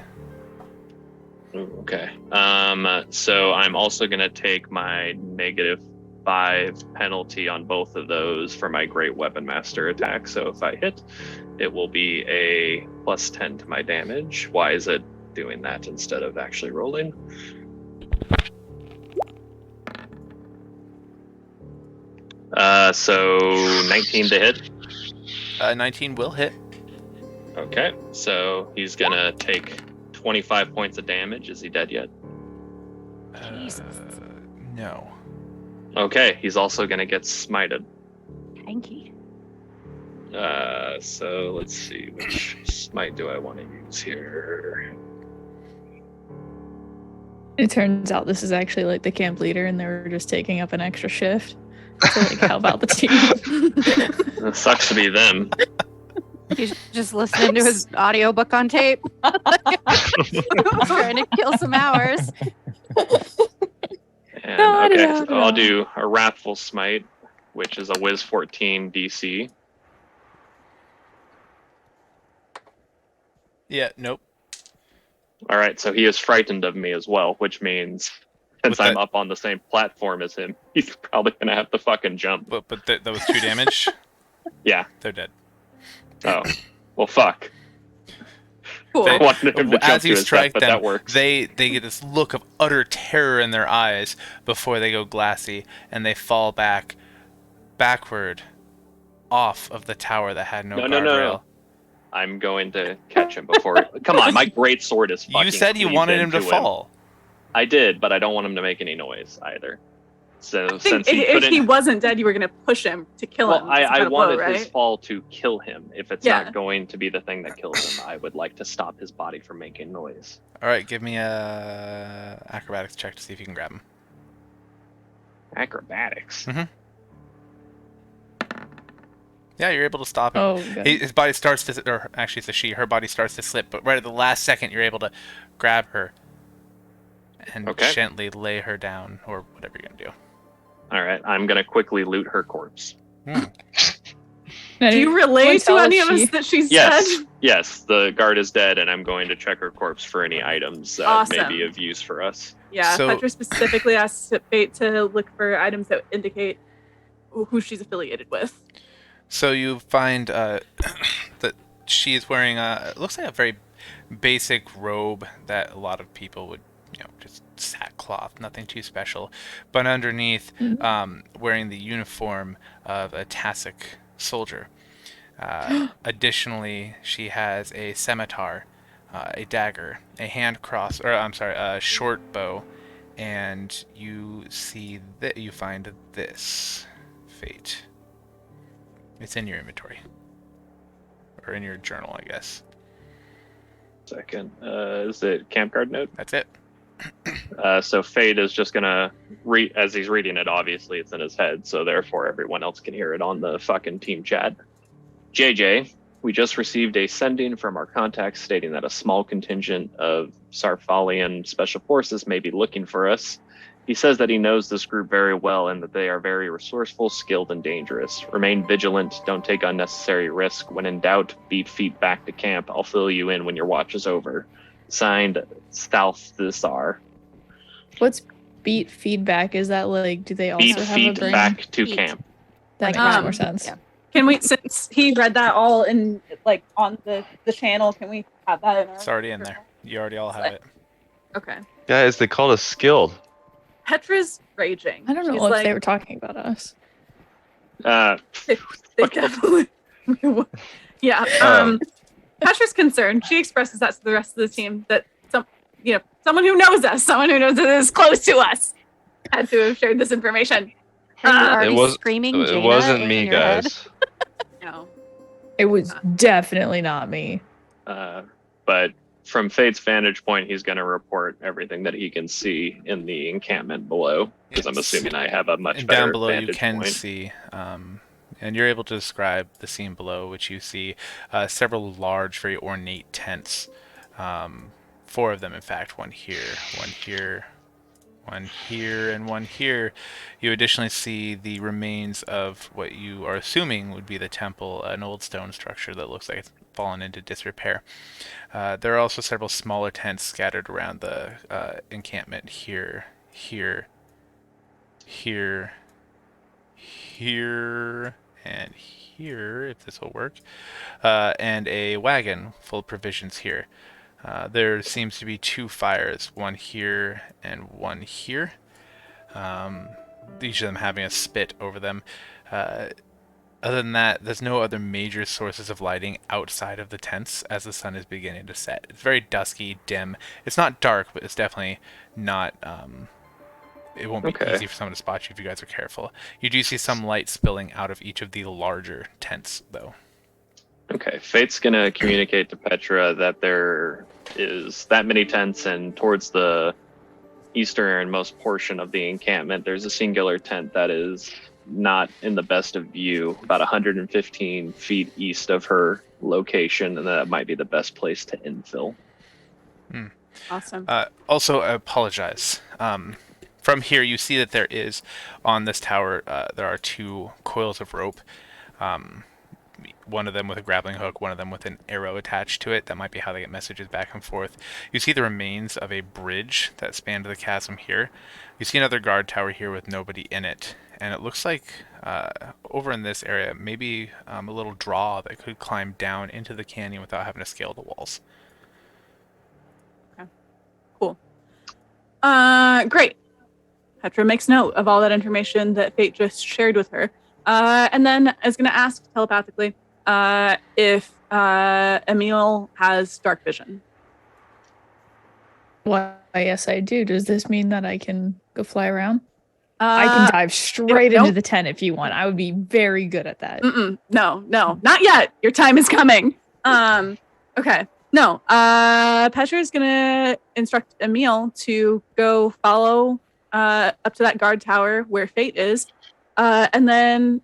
Okay. So I'm also going to take my -5 penalty on both of those for my Great Weapon Master attack. So if I hit, it will be a +10 to my damage. Why is it doing that instead of actually rolling? So 19 to hit. 19 will hit. Okay. So he's going to take 25 points of damage. Is he dead yet? Jesus. No. Okay. He's also going to get smited. Hanky. So let's see, which smite do I want to use here? It turns out this is actually like the camp leader, and they were just taking up an extra shift. So like, how about the team? It sucks to be them. He's just listening to his audiobook on tape. Trying to kill some hours. And, No, okay, no, so no. I'll do a Wrathful Smite, which is a Wiz 14 DC. Yeah. Nope. All right, so he is frightened of me as well, which means since With I'm that- up on the same platform as him, he's probably gonna have to fucking jump. But that was 2 damage. Yeah. They're dead. Oh, well, fuck. Cool. I wanted him to jump As to you his death, strike but them, that works. they get this look of utter terror in their eyes before they go glassy, and they fall backward, off of the tower that had no guardrail. No. I'm going to catch him before. Come on, my great sword is fucking. You said you cleaved wanted him to into fall. I did, but I don't want him to make any noise either. So I think since he if couldn't, he wasn't dead, you were gonna push him to kill him. well, I It's a wanted blow, his right? fall to kill him. If it's Yeah. not going to be the thing that kills him, I would like to stop his body from making noise. All right, give me a acrobatics check to see if you can grab him. Acrobatics. Yeah, you're able to stop him. Oh, good. His body starts to, or actually it's a she, her body starts to slip, but right at the last second you're able to grab her and Okay. gently lay her down, or whatever you're going to do. All right, I'm gonna quickly loot her corpse. Now, Do you relay to tell any if of she- us that she's Yes, dead? yes, the guard is dead, and I'm going to check her corpse for any items that may Awesome. be of use for us. Yeah, So- Petra specifically asked Fate to look for items that indicate who she's affiliated with. So you find that she is wearing it looks like a very basic robe that a lot of people would, just sackcloth, nothing too special. But underneath, wearing the uniform of a Tasoc soldier. Additionally, she has a scimitar, a dagger, a a short bow, and you see that you find this, Fate. It's in your inventory. Or in your journal, I guess. Second, is it camp guard note? That's it. So Fade is just gonna read as he's reading it. Obviously, it's in his head, so therefore everyone else can hear it on the fucking team chat. JJ, we just received a sending from our contacts stating that a small contingent of Sarfalian special forces may be looking for us. He says that he knows this group very well and that they are very resourceful, skilled, and dangerous. Remain vigilant. Don't take unnecessary risk. When in doubt, beat feet back to camp. I'll fill you in when your watch is over. Signed, Stalththar. What's beat feedback? Is that like, do they also Beat have a feet brain? back to Feet. camp. That makes Um, more sense. yeah. Can we, since he read that all in like on the channel? Can we have that in our? It's already in there. You already all have it. Okay. Guys, they called us skilled. Petra's raging. I don't know She's if like, they were talking about us. they definitely. Yeah. Petra's concerned. She expresses that to the rest of the team that someone who knows us, someone who knows that is close to us, had to have shared this information. Are you already was- screaming It Jaina wasn't in me, your head? guys. No. It was definitely not me. But from Fate's vantage point, he's going to report everything that he can see in the encampment below, because I'm Yes. assuming I have a much And better down below you vantage can point. see, and you're able to describe the scene below, which you see several large, very ornate tents. 4 of them, in fact. One here, one here, one here, and one here. You additionally see the remains of what you are assuming would be the temple, an old stone structure that looks like it's fallen into disrepair. There are also several smaller tents scattered around the encampment here, here, here, here, and here, if this will work, and a wagon full of provisions here. There seems to be 2 fires, one here and one here. Each of them having a spit over them. Other than that, there's no other major sources of lighting outside of the tents as the sun is beginning to set. It's very dusky, dim. It's not dark, but it's definitely not... it won't be Okay. easy for someone to spot you if you guys are careful. You do see some light spilling out of each of the larger tents, though. Okay, Fate's going to communicate to Petra that there is that many tents, and towards the easternmost portion of the encampment, there's a singular tent that is not in the best of view, about 115 feet east of her location, and that might be the best place to infill. Awesome. Also, I apologize. From here, you see that there is, on this tower, there are 2 coils of rope. One of them with a grappling hook, one of them with an arrow attached to it. That might be how they get messages back and forth. You see the remains of a bridge that spanned the chasm here. You see another guard tower here with nobody in it. And it looks like over in this area, maybe a little draw that could climb down into the canyon without having to scale the walls. Cool. Great. Petra makes note of all that information that Fate just shared with her. And then I was going to ask telepathically if Emil has dark vision. Why, yes, I do. Does this mean that I can go fly around? I can dive straight nope. into the tent if you want. I would be very good at that. No, not yet. Your time is coming. Okay. No. Petra is going to instruct Emil to go follow up to that guard tower where Fate is. And then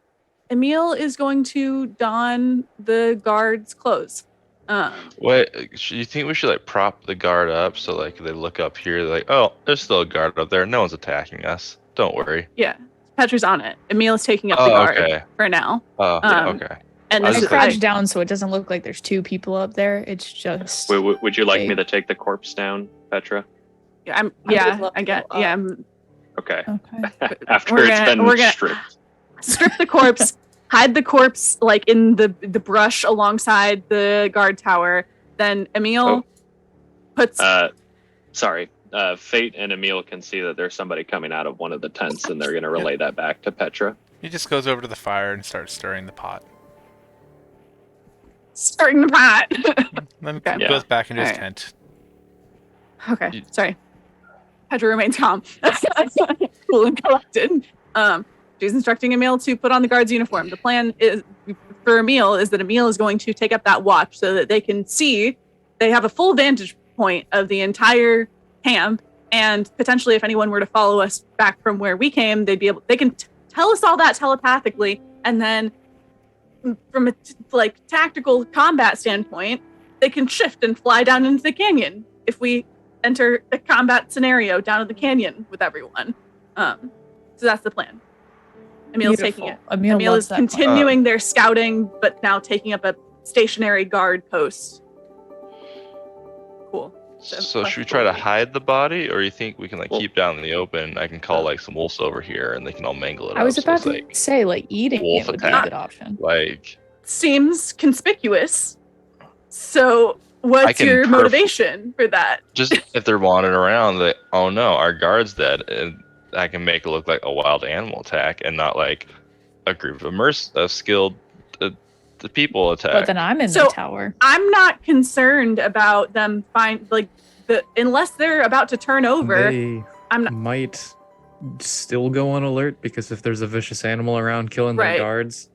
Emil is going to don the guard's clothes. Wait, you think we should like prop the guard up so like they look up here, they're like, oh, there's still a guard up there. No one's attacking us. Don't worry. Yeah, Petra's on it. Emil is taking up the guard okay. for now. Oh, And okay. I this is crouch down so it doesn't look like there's 2 people up there. It's just. Would you like Okay. me to take the corpse down, Petra? Yeah, I'm Okay. Okay. After We're it's gonna- been stripped. strip the corpse, hide the corpse like in the brush alongside the guard tower. Then Emil puts. Sorry. Fate and Emil can see that there's somebody coming out of one of the tents, and they're going to relay that back to Petra. He just goes over to the fire and starts stirring the pot. Starting the pot. Then Okay. he goes back into his Alright. tent. Okay, sorry. Petra remains calm. Cool and collected. She's instructing Emil to put on the guard's uniform. The plan is for Emil is that Emil is going to take up that watch so that they can see, they have a full vantage point of the entire camp, and potentially if anyone were to follow us back from where we came, they can tell us all that telepathically, and then from a tactical combat standpoint, they can shift and fly down into the canyon if we enter a combat scenario down in the canyon with everyone. So that's the plan. Emil's taking it. Emil loves is that plan. continuing their scouting, but now taking up a stationary guard post. Cool. So should we try to hide the body, or you think we can like keep down in the open? I can call like some wolves over here, and they can all mangle it. I was up, so about it's, to say, like, eating wolf it would be a attack. good option. Like Seems conspicuous. So, what's can your perf- motivation for that? Just if they're wandering around, they, oh no, our guard's dead, and I can make it look like a wild animal attack and not like a group of skilled the people attack. But then I'm in So- the tower. I'm not concerned about them unless they're about to turn over. They I'm not- might still go on alert because if there's a vicious animal around killing Right. their guards,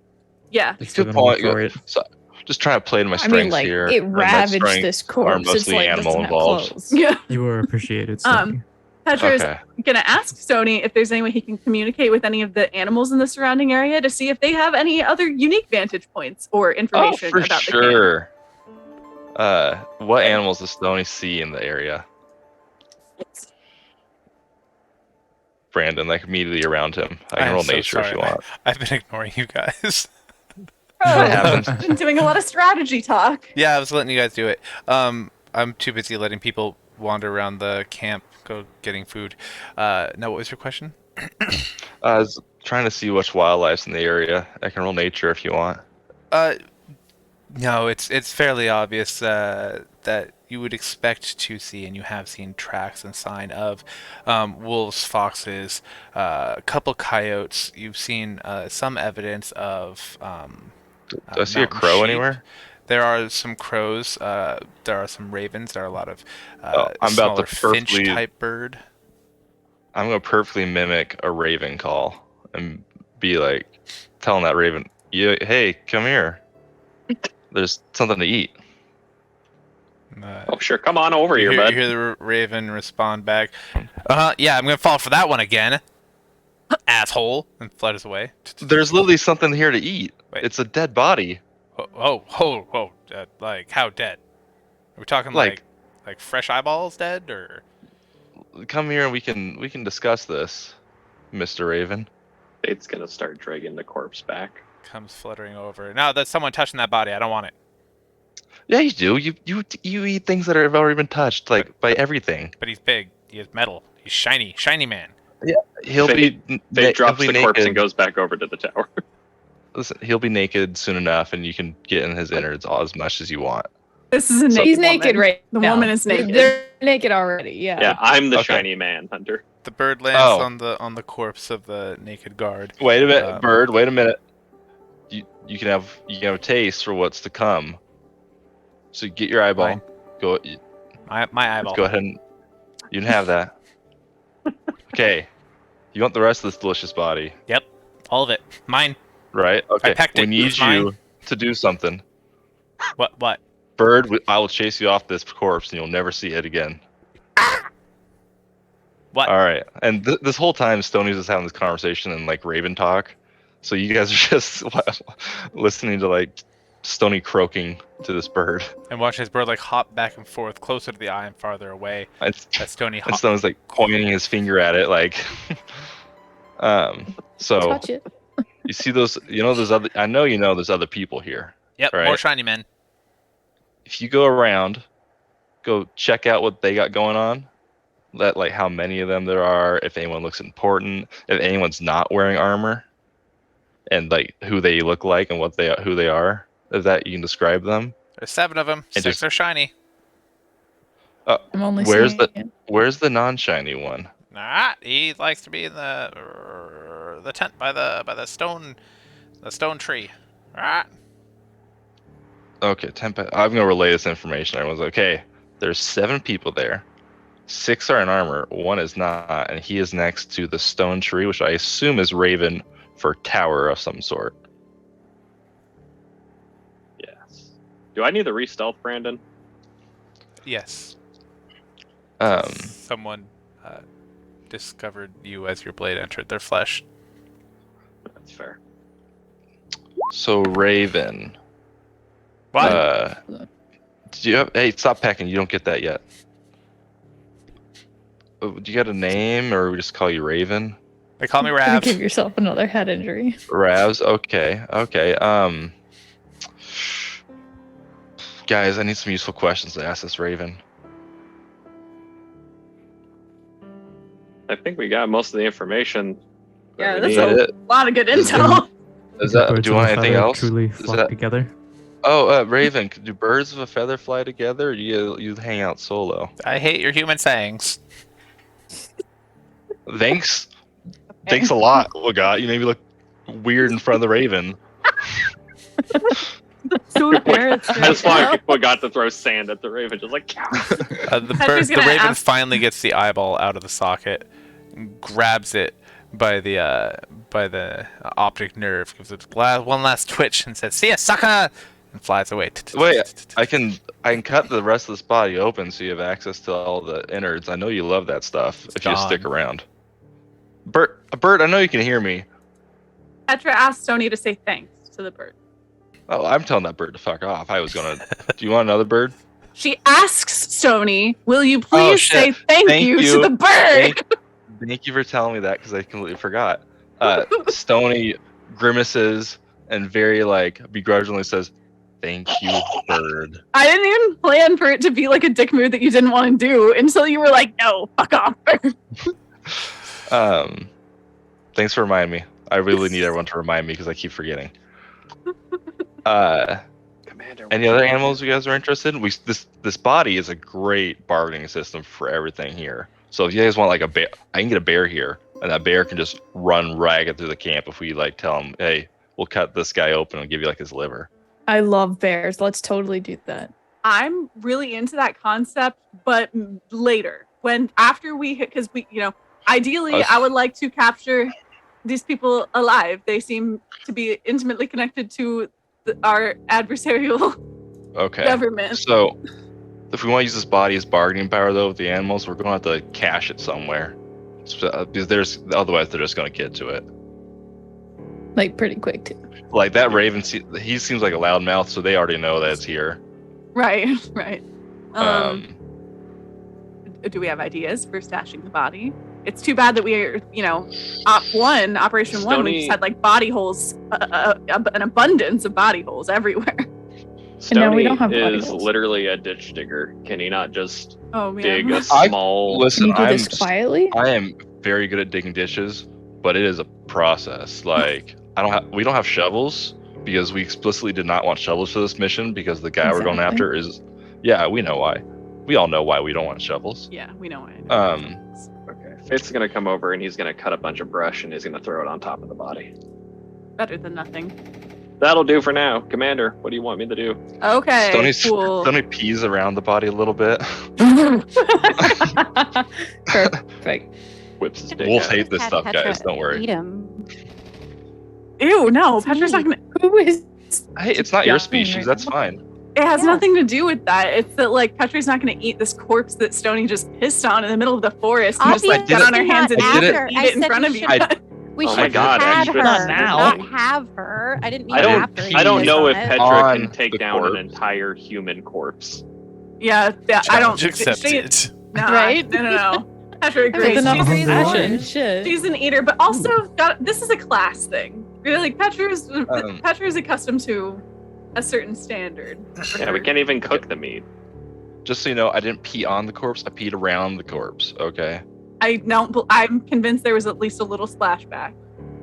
Yeah. they're still Good gonna look point. for it. So, just trying to play to my I strengths mean, like, here. it and my ravaged strengths this are corpse. It's mostly like, animal doesn't have involved. clothes. Yeah. You are appreciated, Um, Stony. Petra's Okay. gonna ask Stony if there's any way he can communicate with any of the animals in the surrounding area to see if they have any other unique vantage points or Oh, information for about the camp. sure. What animals does Stony see in the area? Brandon, like immediately around him. I can I'm roll so nature if sorry. you want. I've been ignoring you guys. Oh, happens. been doing a lot of strategy talk. Yeah, I was letting you guys do it. I'm too busy letting people wander around the camp, go getting food. Now, what was your question? I was trying to see which wildlife's in the area. I can roll nature if you want. No, it's fairly obvious that you would expect to see, and you have seen tracks and sign of wolves, foxes, a couple coyotes. You've seen some evidence of. Do I see a mountain crow sheep. anywhere? There are some crows. There are some ravens. There are a lot of I'm about to smaller finch perfectly- type bird. I'm gonna perfectly mimic a raven call and be like telling that raven, hey, come here. There's something to eat. Oh, sure. Come on over You here, bud. hear the raven respond back. Yeah, I'm gonna fall for that one again. Asshole, and flutters away. There's literally something here to eat. Wait. It's a dead body. Oh, like how dead? Are we talking like fresh eyeballs dead, or? Come here and we can discuss this, Mr. Raven. It's gonna start dragging the corpse back. Comes fluttering over. No, that's someone touching that body. I don't want it. Yeah, you do. You eat things that have already been touched, like by everything. But he's big. He has metal. He's shiny man. He'll Fade- be They drops he'll the be corpse naked. and goes back over to the tower. Listen, he'll be naked soon enough, and you can get in his innards all as much as you want. This is a naked He's woman. naked right The now. woman is naked. They're naked already. Yeah. Yeah, I'm the Okay. shiny man hunter. The bird lands Oh. on the corpse of the naked guard. Wait a minute, Um, bird. Wait a minute. You can have a taste for what's to come. So get your eyeball. Mine. Go. My eyeball. Let's go ahead and you can have that. Okay. You want the rest of this delicious body, Yep, all of it. Mine. right? Okay. pecked it. We need It's mine. you to do something. What? Bird, I will chase you off this corpse, and you'll never see it again. What? All right. And this whole time, Stoney's just having this conversation and like Raven talk. So you guys are just listening to like Stony croaking to this bird. And watch his bird like hop back and forth, closer to the eye and farther away. And, As Stony and hop. Stoney's like pointing his finger at it, like. So Touch it. you see those? You know those other. I know you know there's other people here. Yep, right. more shiny men. If you go around, go check out what they got going on. Let like how many of them there are. If anyone looks important. If anyone's not wearing armor. And like who they look like and who they are. If that you can describe them. There's 7 of them. And 6 just- are shiny. I'm only Where's seeing the- it. Where's the non-shiny one? He likes to be in the tent by the stone tree. Okay, I'm gonna relay this information. Everyone's like, okay. There's 7 people there. 6 are in armor. 1 is not, and he is next to the stone tree, which I assume is Raven for tower of some sort. Yes. Do I need the re-stealth, Brandon? Yes. Um, Someone discovered you as your blade entered their flesh. That's fair. so Raven. What? Do you have? Hey, stop packing. You don't get that yet. Do you got a name, or we just call you Raven? They call me Gonna Rav. give yourself another head injury. Ravs. Okay. Guys, I need some useful questions to ask this Raven. I think we got most of the information. Yeah, that we that's Is that need. a it? lot of good Is intel. Is that? Birds Do you of want a anything feather else? Truly Is flock that? together. Oh, Raven, do birds of a feather fly together, or you hang out solo? I hate your human sayings. Thanks. Thanks a lot, Legat. You made me look weird in front of the Raven. So embarrassed. I just got to throw sand at the raven, just like. Petra's The gonna raven ask- finally gets the eyeball out of the socket, grabs it by the optic nerve, gives it one last twitch, and says, "See ya, sucker!" and flies away. Wait, I can cut the rest of this body open so you have access to all the innards. I know you love that stuff. If you stick gone. around. Bert, I know you can hear me. Petra asked Stony to say thanks to the bird. Oh, I'm telling that bird to fuck off. I was gonna. Do you want another bird? She asks Stony, "Will you please say shit. thank Thank you to you. the bird?" Thank you for telling me that because I completely forgot. Stony grimaces and very begrudgingly says, "Thank you, bird." I didn't even plan for it to be like a dick move that you didn't want to do until you were like, "No, fuck off." Thanks for reminding me. I really need everyone to remind me because I keep forgetting. Commander. Any other animals you guys are interested in? This body is a great bargaining system for everything here. So if you guys want like a bear, I can get a bear here, and that bear can just run ragged through the camp if we tell him, "Hey, we'll cut this guy open and give you his liver." I love bears. Let's totally do that. I'm really into that concept, but later, after we hit, because ideally, I would like to capture these people alive. They seem to be intimately connected to our adversarial government. So if we want to use this body as bargaining power though with the animals, we're going to have to cache it somewhere. Because otherwise they're just going to get to it. Like pretty quick too. Like that raven, he seems like a loudmouth, so they already know that it's here. Right. Do we have ideas for stashing the body? It's too bad that we are, Operation 1, we just had body holes, an abundance of body holes everywhere. Stony we don't have body is holes. literally a ditch digger. Can he not just Oh, dig man. a small? Can you do this quietly? I am very good at digging ditches, but it is a process. We don't have shovels because we explicitly did not want shovels for this mission because the guy we're going Exactly. after is. Yeah, we know why. We all know why we don't want shovels. Yeah, we know it. Okay, Faith's gonna come over and he's gonna cut a bunch of brush and he's gonna throw it on top of the body. Better than nothing. That'll do for now, Commander. What do you want me to do? Okay, cool. Stony pees around the body a little bit. Perfect. Whips his dick Wolves out. hate this Had stuff, Petra guys. Don't worry. Eat 'em. Ew, no, It's Petra's not meat. gonna. Who is? Hey, it's not your Yeah. species. That's fine. It has Yeah. nothing to do with that. It's that Petra's not gonna eat this corpse that Stony just pissed on in the middle of the forest and just Obviously get on her hands and not eat after. it in I front said of you. I- We Oh should my have God, I had should- her, Not now. not have her. I didn't mean I don't. after. I don't you know if pissed on it. Petra On can take the down an corpse. entire human corpse. Yeah, I don't. Challenge accepted. No, Right? No. Petra agrees. With enough She's, Passion. Shit. she's an eater, but also this is a class thing. Really, Petra's accustomed to a certain standard. Yeah, we can't even cook the meat. Just so you know, I didn't pee on the corpse. I peed around the corpse. Okay. I'm convinced there was at least a little splashback.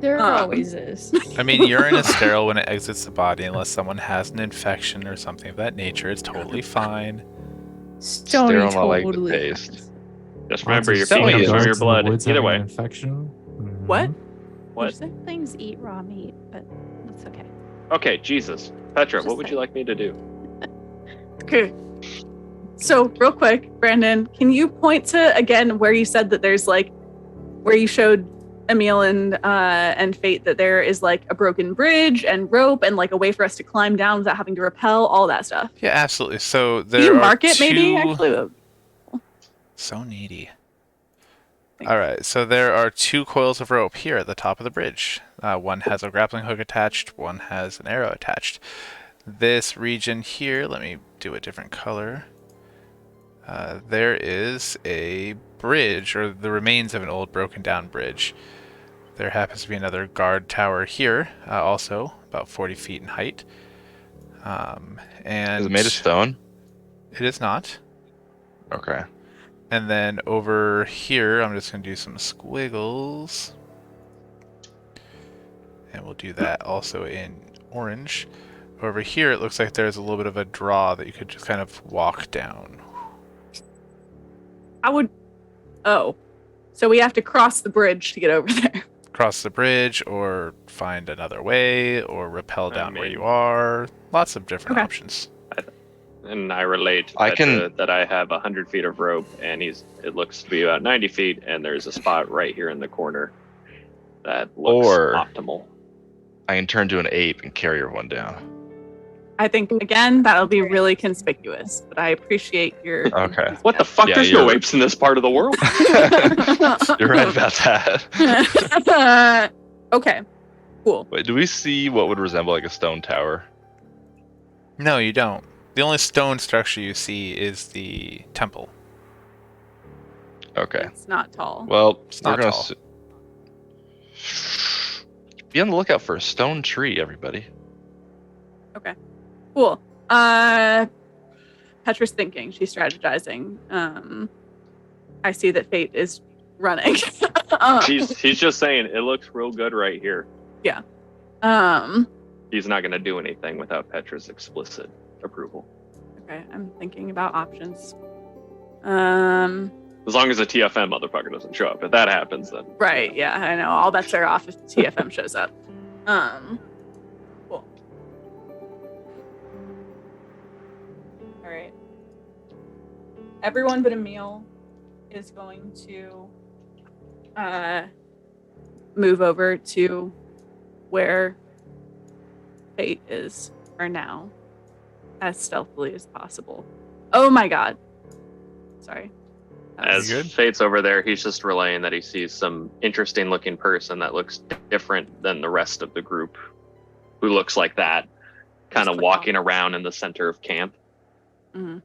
There always is. I mean, urine is sterile when it exits the body unless someone has an infection or something of that nature. It's totally fine. Stony Sterile, I like the totally. taste. is. Just remember, your Stony feet is- comes from your blood. Woods Either having way. an infection. What? What? Things eat raw meat, but that's okay. Okay, Jesus. Petra, Just what would you saying. like me to do? Okay. So, real quick, Brandon, can you point to again where you said that there's where you showed Emil and Fate that there is a broken bridge and rope and a way for us to climb down without having to rappel, all that stuff. Yeah, absolutely. So there Can you are mark it maybe? two- Actually, So needy. Thanks. All right, so there are 2 coils of rope here at the top of the bridge. One has a grappling hook attached, one has an arrow attached. This region here, let me do a different color. There is a bridge, or the remains of an old broken down bridge. There happens to be another guard tower here, also about 40 feet in height. And Is it made of stone? It is not. Okay. And then over here, I'm just going to do some squiggles. And we'll do that also in orange. Over here, it looks like there's a little bit of a draw that you could just kind of walk down. I would. Oh, so we have to cross the bridge to get over there. Cross the bridge, or find another way, or rappel down where mean- you are. Lots of different Okay. options. And I relate I can- that I have 100 feet of rope, and it looks to be about 90 feet, and there's a spot right here in the corner that looks Or- optimal. I can turn to an ape and carry everyone down. I think again that'll be really conspicuous, but I appreciate your. Okay. What the fuck? Yeah, There's no you're- apes in this part of the world. You're right about that. Okay, cool. Wait, do we see what would resemble like a stone tower? No, you don't. The only stone structure you see is the temple. Okay. It's not tall. Well, It's we're not gonna tall. be on the lookout for a stone tree, everybody. Cool. Petra's thinking. She's strategizing. I see that Fate is running. He's just saying it looks real good right here. Um. He's not going to do anything without Petra's explicit approval. Okay, I'm thinking about options. As long as the TFM motherfucker doesn't show up. If that happens, then Right. Yeah, I know. All bets are off if the TFM shows up. Cool. All right. Everyone but Emil is going to move over to where Fate is for now, as stealthily as possible. Oh my god. Sorry. as You good? Fate's over there, he's just relaying that he sees some interesting looking person that looks different than the rest of the group, who looks like that, kind of click walking around in the center of camp, Mhm.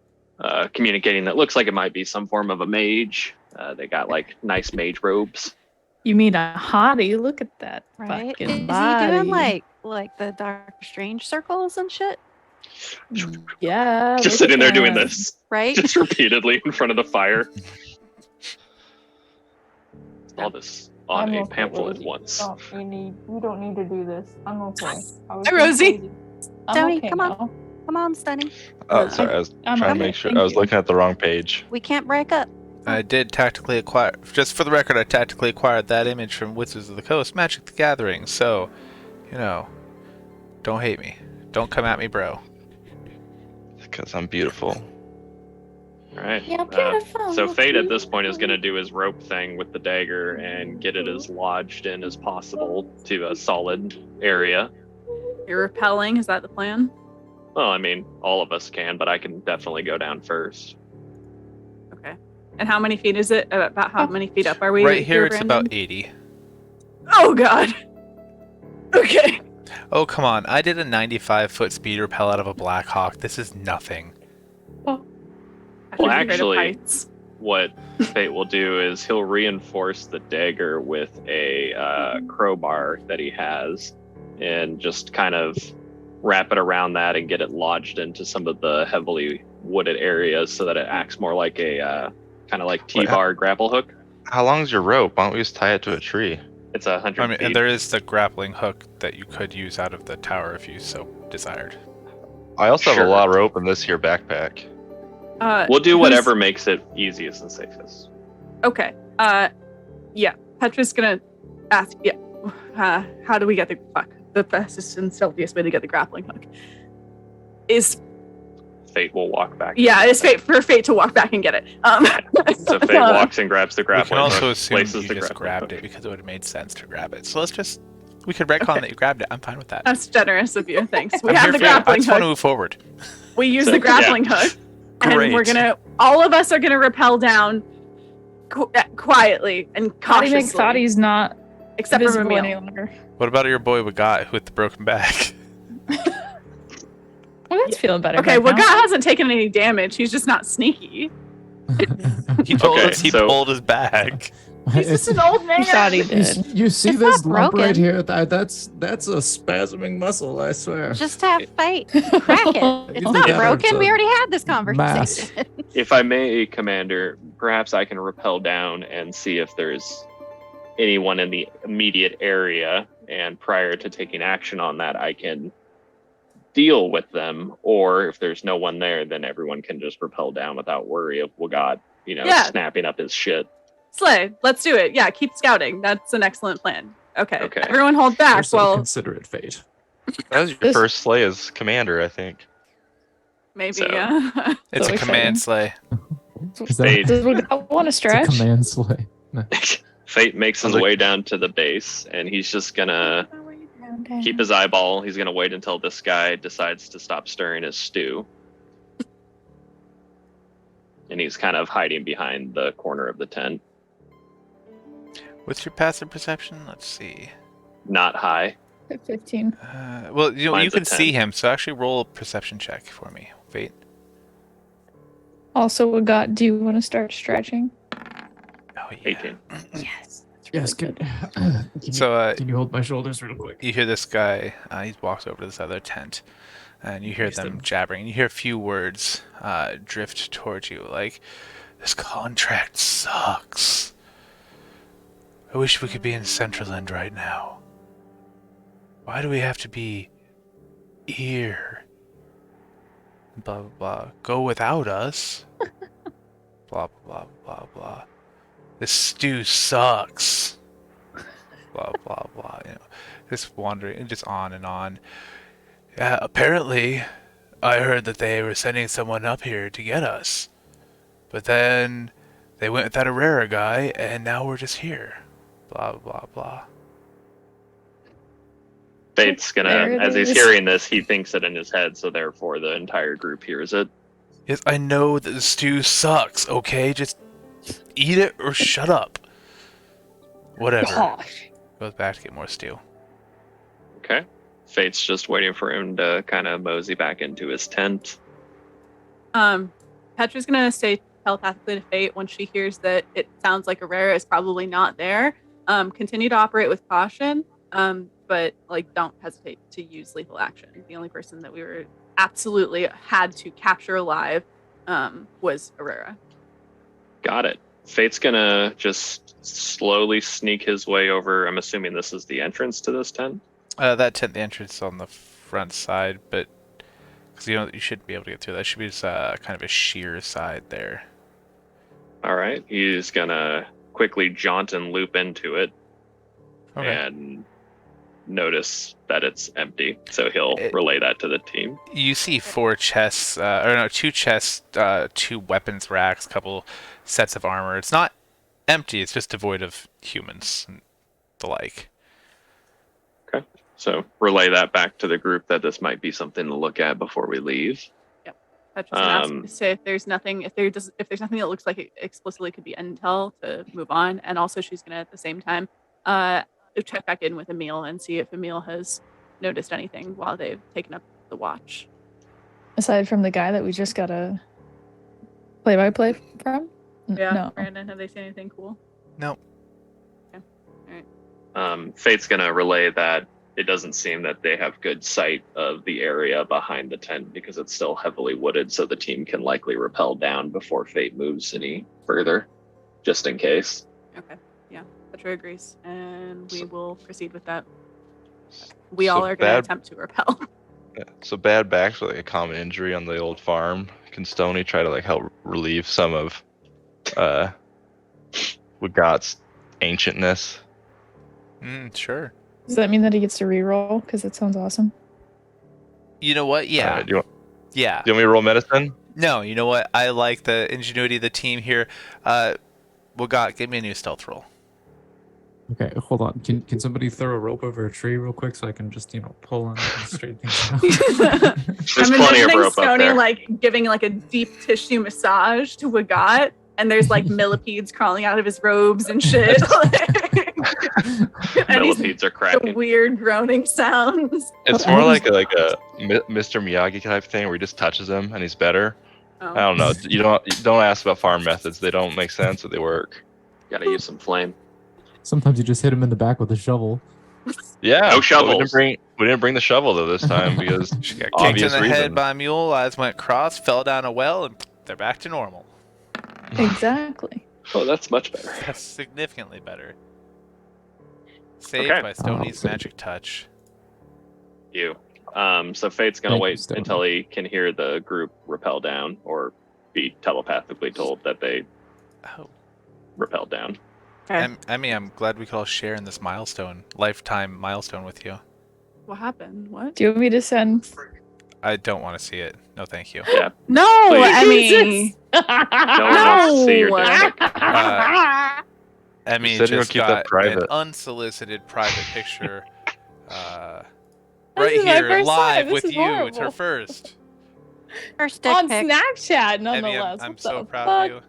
communicating that looks like it might be some form of a mage. They got like nice mage robes. You mean a hottie? Look at that Right? fucking Is he body. doing like the Doctor Strange circles and shit? Yeah. Just look sitting at there doing that. this, Right? just repeatedly in front of the fire. All this on I'm a okay, pamphlet Rosie. once. Stop. You don't need to do this. I'm okay. I was Hi, being Rosie. crazy. I'm Stoney, okay come on. now. Come on, Stunning. Oh, sorry, I was I'm trying okay, to make sure. thank I was you. looking at the wrong page. We can't break up. I did tactically acquire, just for the record, I tactically acquired that image from Wizards of the Coast, Magic the Gathering, so, you know, don't hate me. Don't come at me, bro. Because I'm beautiful. Right. You're beautiful. So you're Fate at this point is beautiful. going to do his rope thing with the dagger and get it as lodged in as possible to a solid area. You're repelling. Is that the plan? Well, I mean, all of us can, but I can definitely go down first. Okay. And how many feet is it? About how many feet up are we? Right here, it's Brandon? about 80. Oh god. Okay. Oh, come on. I did a 95-foot speed repel out of a Black Hawk. This is nothing. Well, I'm afraid of actually- heights. What Fate will do is he'll reinforce the dagger with a crowbar that he has and just kind of wrap it around that and get it lodged into some of the heavily wooded areas so that it acts more like a kind of like T-bar grapple hook. How long's your rope? Why don't we just tie it to a tree? It's 100 I mean, feet. and there is the grappling hook that you could use out of the tower if you so desired. I also have Sure. a lot of rope in this here backpack. We'll do who's- whatever makes it easiest and safest. Okay. Yeah. Petra's gonna ask. Yeah. How do we get the fastest and stealthiest way to get the grappling hook? Is Fate will walk back. yeah. It's Fate to walk back and get it. So Fate walks and grabs the We can grappling also hook, assume places you the just grappling grabbed hook. it because it would have made sense to grab it. So we could retcon Okay. that you grabbed it. I'm fine with that. That's generous of you. Thanks. We I'm have here the for it. I grappling just want to hook. move forward. We use So, the grappling hook, and we're Great. all of us are gonna rappel down quietly and Hottie makes cautiously, Hottie's not except for visible any Emil. longer. What about your boy Wagat with the broken back? Well, that's feeling better. Okay, right well, now. God hasn't taken any damage. He's just not sneaky. He told Okay, us he so- pulled his bag. He's just an old man. He thought he did. You see It's this not lump right broken. here? That's a spasming muscle, I swear. Just have Fate crack it. It's You not think broken. that's We a already had this mass. conversation. If I may, Commander, perhaps I can rappel down and see if there's anyone in the immediate area, and prior to taking action on that, I can deal with them, or if there's no one there, then everyone can just rappel down without worry of Wagat, Yeah. snapping up his shit. Slay, let's do it. Yeah, keep scouting. That's an excellent plan. Okay. Okay. Everyone hold back You're so while considerate, Fate. That was your This- first slay as commander, I think. maybe, So- yeah. It's So a command exciting. slay. Is that Fate, Does we want to it's a stretch? command slay? Fate makes his Sounds like- way down to the base, and he's just gonna keep his eyeball. He's gonna wait until this guy decides to stop stirring his stew. And he's kind of hiding behind the corner of the tent. What's your passive perception? Let's see. Not high. 15. Well, you Mine's a can see 10. him, so actually roll a perception check for me. Fate. Also, we got. Do you want to start stretching? Oh yeah. 18. Yes. Yes, good. So Can you hold my shoulders real quick? you hear this guy. He walks over to this other tent, and you hear Nice them to- jabbering. You hear a few words drift towards you, like, "This contract sucks. I wish we could be in Centraland right now. Why do we have to be here? Blah blah blah. Go without us. Blah blah blah blah. This stew sucks. Blah blah blah. Just wandering, just on and on. Yeah, apparently, I heard that they were sending someone up here to get us, but then they went with that Oreera guy, and now we're just here. Blah blah blah. Fate's gonna, There it as he's is. hearing this, he thinks it in his head, so therefore the entire group hears it. Yes, I know that the stew sucks. Okay, just eat it or shut up. Whatever. Gosh. Goes back to get more stew. Okay. Fate's just waiting for him to kind of mosey back into his tent. Petra's gonna say telepathically to Fate when she hears that it sounds like Oreera is probably not there. Continue to operate with caution, but don't hesitate to use lethal action. The only person that we were absolutely had to capture alive was Oreera. Got it. Fate's gonna just slowly sneak his way over. I'm assuming this is the entrance to this tent. That tent, the entrance is on the front side, but because you shouldn't be able to get through. That should be just kind of a sheer side there. All right. He's gonna quickly jaunt and loop into it Okay. and notice that it's empty. So he'll It- relay that to the team. You see 4 chests, or no, 2 chests, 2 weapons racks, couple sets of armor. It's not empty. It's just devoid of humans and the like. So relay that back to the group that this might be something to look at before we leave. Petra's gonna ask you to say if there's nothing that looks like it explicitly could be intel to move on, and also she's gonna at the same time check back in with Emil and see if Emil has noticed anything while they've taken up the watch. Aside from the guy that we just got a play-by-play from? Yeah, No. Brandon, have they seen anything cool? No. Fate's gonna relay that it doesn't seem that they have good sight of the area behind the tent because it's still heavily wooded, so the team can likely rappel down before Fate moves any further, just in case. Okay, yeah, Petra agrees, and we will proceed with that. We all So are going to bad- attempt to repel. Yeah. So bad backs with like a common injury on the old farm. Can Stoney try to help relieve some of Wagat's ancientness? Sure. Does that mean that he gets to reroll? Because that sounds awesome. You know what? Yeah. Do you want Yeah. me to roll medicine? No, you know what? I like the ingenuity of the team here. Wagat, give me a new stealth roll. Okay, hold on. Can somebody throw a rope over a tree real quick so I can just pull on it and straighten things out? There's I'm plenty of imagining rope up Stoney there. giving a deep tissue massage to Wagat, and there's millipedes crawling out of his robes and shit. And he's Millipedes are the cracking. weird groaning sounds. It's more like a Mr. Miyagi type thing where he just touches him and he's better. Oh. I don't know. You don't ask about farm methods. They don't make sense, or they work. Gotta use some flame. Sometimes you just hit him in the back with a shovel. Yeah. No but shovels. We didn't bring the shovel though this time because She got kicked obvious in the head reason. by a mule, eyes went cross, fell down a well, and they're back to normal. Exactly. Oh, that's much better. That's significantly better. Saved Okay. by Stoney's so- magic touch. You. So Fate's gonna Thank you, wait Stony. until he can hear the group rappel down, or be telepathically told that they Oh. rappelled down. Okay. Emmy, I'm glad we could all share in this lifetime milestone with you. What happened? What? Do you want me to send? I don't want to see it. No, thank you. Yeah. No, Please. Emmy. No one wants to see your No. dick. Emmy You said you would just keep that got an private. unsolicited private picture This right is my here, first live time. This with is you. It's her horrible. first. First dick On pic. Snapchat, Emmy, nonetheless. I'm What so the proud fuck? of you.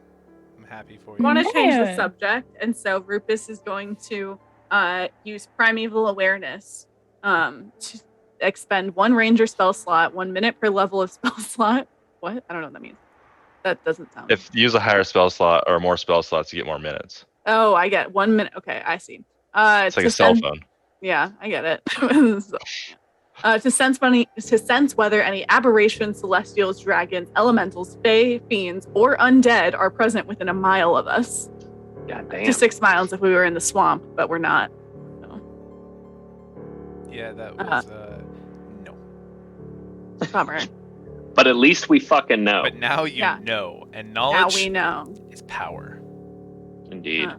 I'm happy for I you. want to change the Man. subject, and so Rupus is going to use primeval awareness to expend 1 ranger spell slot, 1 minute per level of spell slot. What? I don't know what that means. That doesn't sound. If you use a higher spell slot or more spell slots, you get more minutes. Oh, I get 1 minute. Okay, I see. It's like a cell phone. Yeah, I get it. To sense whether any aberrations, celestials, dragons, elementals, fae, fiends, or undead are present within a mile of us. God damn. To 6 miles if we were in the swamp, but we're not. So, Yeah, that was no. bummer. But at least we fucking know. But now you Yeah. know, and Now knowledge we know. is power. Indeed. Huh.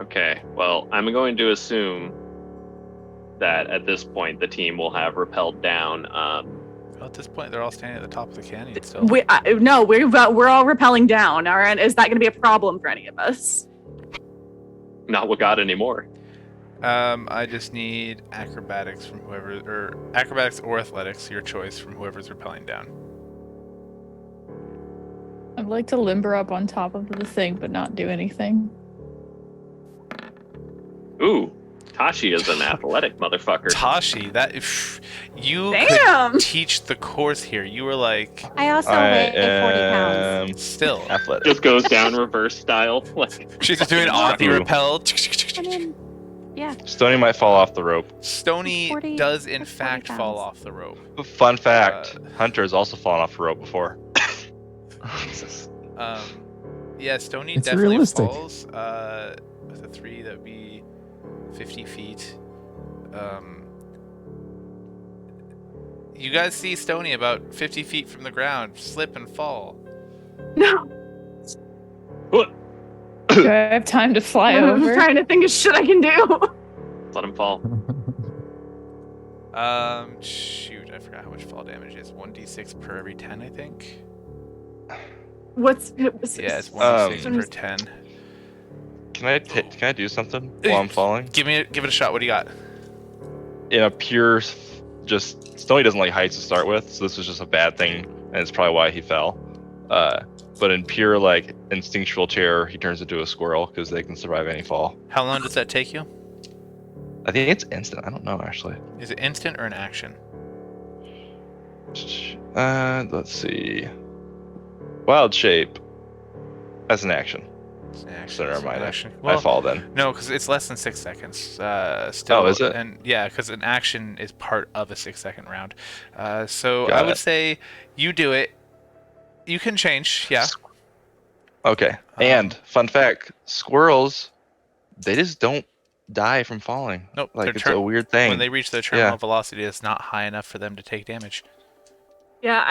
Okay, well, I'm going to assume that at this point the team will have rappelled down. Well, at this point, they're all standing at the top of the canyon still. No, we're all rappelling down. All right, is that going to be a problem for any of us? Not what got anymore. I just need acrobatics from whoever, or acrobatics or athletics, your choice, from whoever's rappelling down. I'd like to limber up on top of the thing, but not do anything. Ooh, Tashi is an athletic motherfucker. Tashi, you Damn. could teach the course here. You were like, I also weigh 40 pounds. still. Athletic. Just goes down reverse style. Like, She's just doing Authy Ooh. rappel. I mean, yeah. Stony might fall off the rope. Stony 40 does in that's 40 fact fall pounds. off the rope. Fun fact: Hunter has also fallen off the rope before. Jesus. Yeah, Stony It's definitely realistic. falls. With a 3, that would be 50 feet. You guys see Stony about 50 feet from the ground slip and fall. No, Do I have time to fly I'm over? trying to think of shit I can do. Let him fall. Shoot, I forgot how much fall damage is. 1d6 per every 10, I think. Yeah, Yeah, it's 1d6 per 10. Can I do something while I'm falling? Give it a shot. What do you got? In a pure, just Stony doesn't like heights to start with, so this was just a bad thing, and it's probably why he fell. But in pure like instinctual terror, he turns into a squirrel because they can survive any fall. How long does that take you? I think it's instant. I don't know actually. Is it instant or an action? Let's see. Wild shape. That's an action. It's an action. So never it's an mind. action. I Well, fall then. no, because it's less than 6 seconds. Still. Oh, is it? And yeah, because an action is part of a 6-second round. So Got I would it. say you do it. You can change. Yeah. Okay. And fun fact: squirrels, they just don't die from falling. Nope. Like their it's turn- a weird thing. When they reach their terminal Yeah. velocity, it's not high enough for them to take damage. Yeah,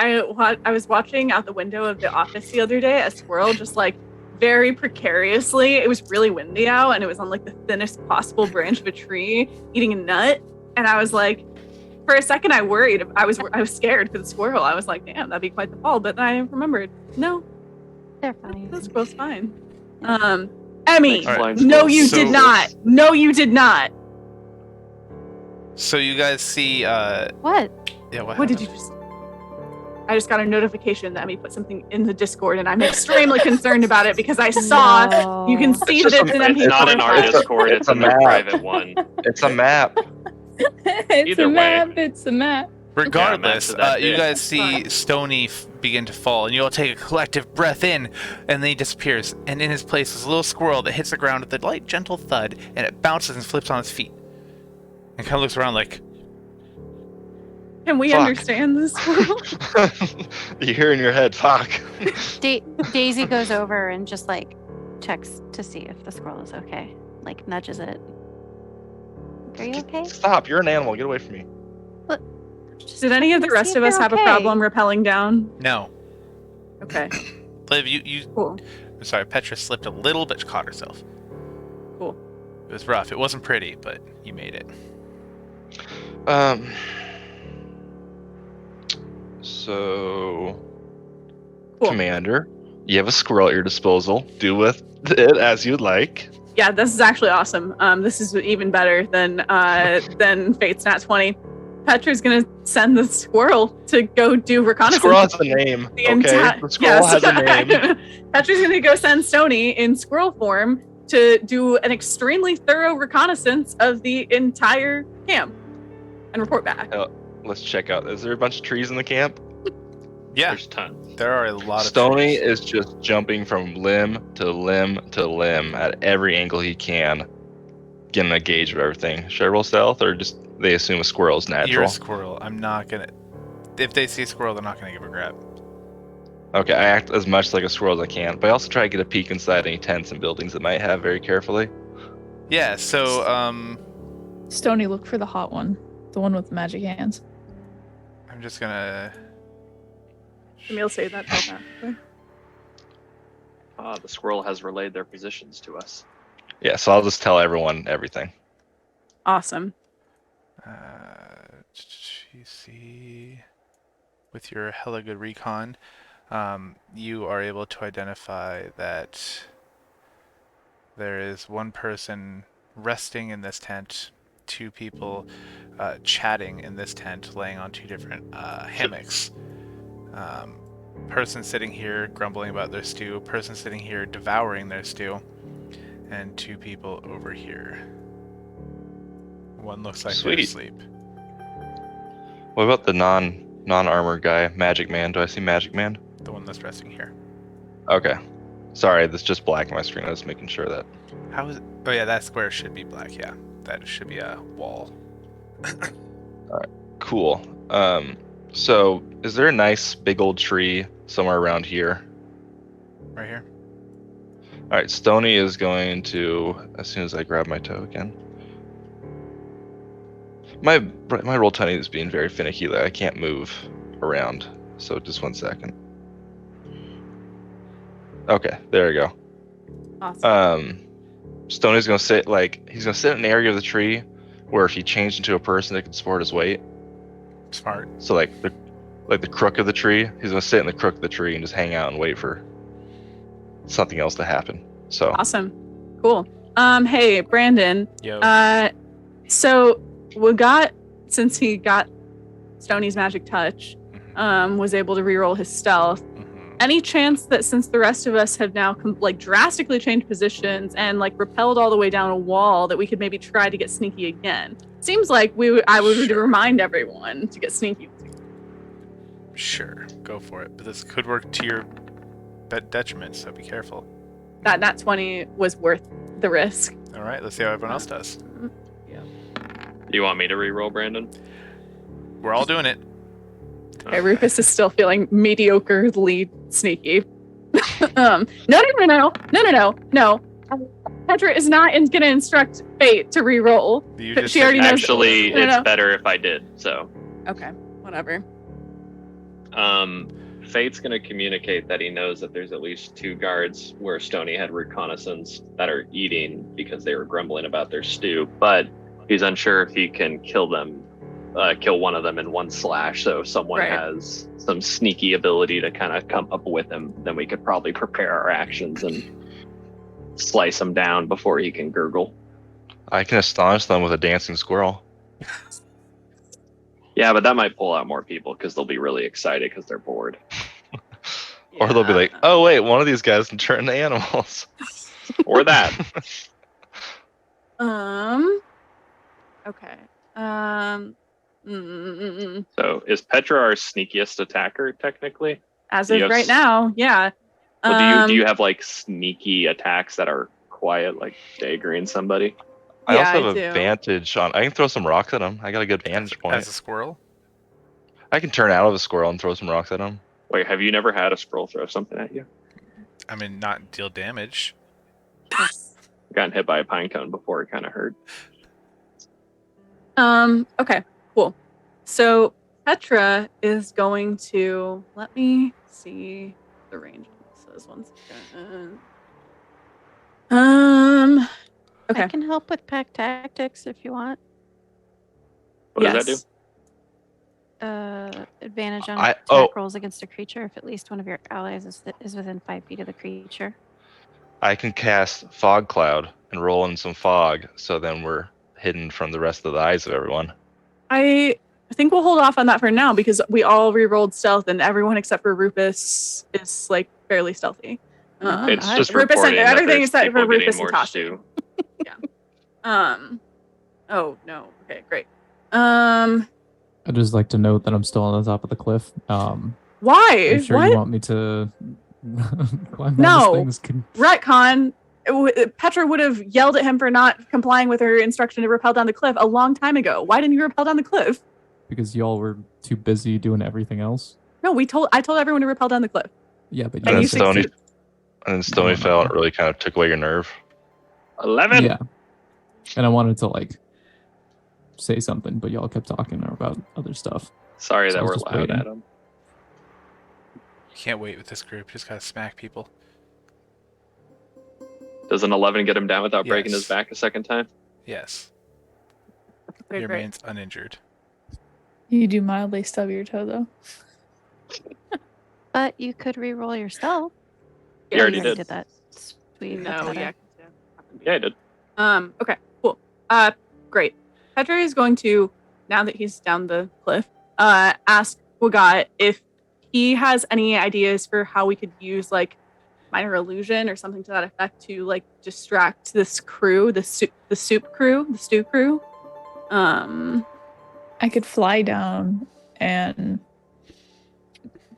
I was watching out the window of the office the other day. A squirrel just like very precariously. It was really windy out, and it was on like the thinnest possible branch of a tree, eating a nut. And I was like, for a second, I worried. I was scared for the squirrel. I was like, damn, that'd be quite the fall. But then I remembered, no, They're fine. the squirrel's fine. Emmy, All right. no, you So- did not. No, you did not. So you guys see. What? Yeah. What did you just? I just got a notification that Emmy put something in the Discord, and I'm extremely concerned about it because I saw. No. You can see It's that just it's a- an It's not in our MP. Discord, it's a in their map. private one. It's a map. It's Either a way. map. It's a map. Regardless, Yeah, that's you it. guys see Stony begin to fall, and you all take a collective breath in, and then he disappears. And in his place is a little squirrel that hits the ground with a light, gentle thud, and it bounces and flips on its feet. And kind of looks around like, Can we Fuck. understand this squirrel? You hear in your head, fuck. Daisy goes over and just like checks to see if the squirrel is okay. Like nudges it. Are you okay? Stop, you're an animal, get away from me. Did any of the See rest if of us they're have a okay. problem rappelling down? No. Okay, Liv, you. cool. I'm sorry, Petra slipped a little, but she caught herself. Cool. It was rough. It wasn't pretty, but you made it. So, Cool. Commander, you have a squirrel at your disposal. Do with it as you'd like. Yeah, this is actually awesome. This is even better than Fate's Nat 20. Petra's gonna send the squirrel to go do The reconnaissance. squirrel has a name. The Okay, the squirrel has a name. Petra's gonna go send Stony in squirrel form to do an extremely thorough reconnaissance of the entire camp and report back. Let's check out. Is there a bunch of trees in the camp? Yeah, There's tons. there are a lot of Stony trees. is just jumping from limb to limb to limb at every angle he can, getting a gauge of everything. Should I roll stealth, or just they assume a squirrel is natural? You're a squirrel. I'm not gonna. If they see a squirrel, they're not gonna give a crap. Okay, I act as much like a squirrel as I can, but I also try to get a peek inside any tents and buildings that might have very carefully. Yeah. So Stony, look for the hot one. The one with the magic hands. I'm just gonna. Emil say that telepathically. The squirrel has relayed their positions to us. Yeah, so I'll just tell everyone everything. Awesome. You see, with your hella good recon, you are able to identify that there is one person resting in this tent, two people chatting in this tent, laying on two different hammocks. Person sitting here grumbling about their stew, person sitting here devouring their stew, and two people over here. One looks like they're Sweet. asleep. What about the non-armored guy, Magic Man? Do I see Magic Man? The one that's resting here. Okay. Sorry, that's just black on my screen. I was making sure that. How is it? Oh yeah, that square should be black. Yeah, that should be a wall. Cool. So is there a nice big old tree somewhere around here? Right here. All right, Stony is going to, as soon as I grab my toe again. My Roll20 is being very finicky. Like I can't move around. So just 1 second. Okay, there we go. Awesome. Stony's gonna sit he's gonna sit in an area of the tree where if he changed into a person, it could support his weight. Smart. So like the crook of the tree, he's gonna sit in the crook of the tree and just hang out and wait for something else to happen. So Awesome. Cool. Hey, Brandon. Yo. So we got, since he got Stony's magic touch, was able to reroll his stealth. Any chance that since the rest of us have now drastically changed positions and rappelled all the way down a wall, that we could maybe try to get sneaky again? Seems like I would Sure. remind everyone to get sneaky. Sure, go for it. But this could work to your detriment, so be careful. That nat 20 was worth the risk. All right, let's see how everyone else does. You want me to re-roll, Brandon? We're all doing it. Okay, Rufus is still feeling mediocrely sneaky. No. Petra is not going to instruct Fate to re-roll. You But just she said already knows- Actually, No, it's no. better if I did. So, Okay, whatever. Fate's going to communicate that he knows that there's at least 2 guards where Stony had reconnaissance that are eating because they were grumbling about their stew, but he's unsure if he can kill one of them in one slash. So if someone Right. has some sneaky ability to kind of come up with him, then we could probably prepare our actions and slice him down before he can gurgle. I can astonish them with a dancing squirrel. Yeah, but that might pull out more people because they'll be really excited because they're bored. Or they'll be like, oh wait, one of these guys can turn into animals. Or that. Okay. So is Petra our sneakiest attacker technically? As Do of you have right now, yeah. Well, do you have sneaky attacks that are quiet, like daggering somebody? I Yeah, also I have do. advantage on. I can throw some rocks at him. I got a good vantage point. As a squirrel? I can turn out of a squirrel and throw some rocks at him. Wait, have you never had a squirrel throw something at you? I mean, not deal damage. Gotten hit by a pine cone before, it kind of hurt. Okay, cool. So Petra is going to let me see the range on this 1 second. Okay. I can help with pack tactics if you want. What does that do? Advantage on I- attack oh. rolls against a creature if at least one of your allies is within 5 feet of the creature. I can cast fog cloud and roll in some fog, so then we're hidden from the rest of the eyes of everyone. I think we'll hold off on that for now because we all re-rolled stealth and everyone except for Rupus is like fairly stealthy. It's just Rupus and reporting that everything there's except for people getting Rupus and more Tasha. stew. Oh no. Okay, great. I'd just like to note that I'm still on the top of the cliff. Why? Are you sure What? you want me to climb No. down this thing? Retcon. Petra would have yelled at him for not complying with her instruction to rappel down the cliff a long time ago. Why didn't you rappel down the cliff? Because y'all were too busy doing everything else. No, I told everyone to rappel down the cliff. Yeah, but And And you then Stony, succeeded. Stony fell and it really kind of took away your nerve. 11. Yeah. And I wanted to like say something, but y'all kept talking about other stuff. Sorry So I that was we're just loud, waiting. Adam. You can't wait with this group. Just gotta smack people. Does an 11 get him down without breaking his Yes. back a second time? Yes. Okay, He great. remains uninjured. You do mildly stub your toe though. But you could re-roll yourself. You already You did. that. Sweet. No, that's better. yeah. Yeah, I did. Okay, cool. Great. Petra is going to, now that he's down the cliff, ask Wagat if he has any ideas for how we could use like minor illusion or something to that effect to like distract this crew, the stew crew. I could fly down and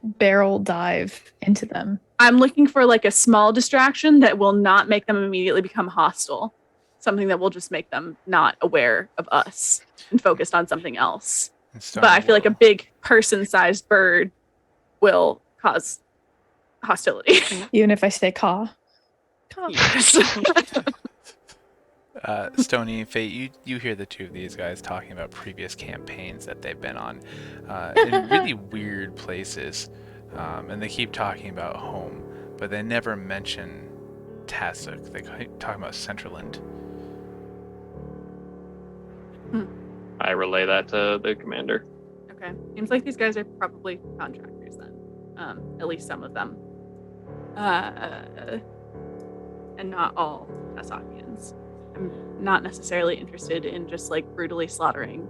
barrel dive into them. I'm looking for like a small distraction that will not make them immediately become hostile. Something that will just make them not aware of us and focused on something else. And But I Stony feel like a will- big person-sized bird will cause hostility. Even if I say caw. Stony and Fate, you hear the two of these guys talking about previous campaigns that they've been on in really weird places. And they keep talking about home, but they never mention Tasoc. They keep talking about Centraland. I relay that to the commander. Okay. Seems like these guys are probably contractors then. At least some of them. And not all Tasocians. I'm not necessarily interested in just like brutally slaughtering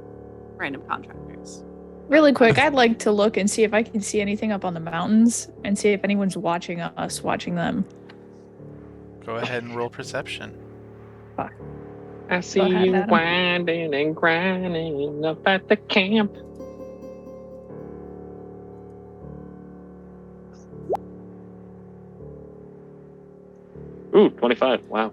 random contractors. Really quick, I'd like to look and see if I can see anything up on the mountains and see if anyone's watching us, watching them. Go ahead and roll perception. I see Go ahead, you Adam. winding and grinding up at the camp. Ooh, 25. Wow.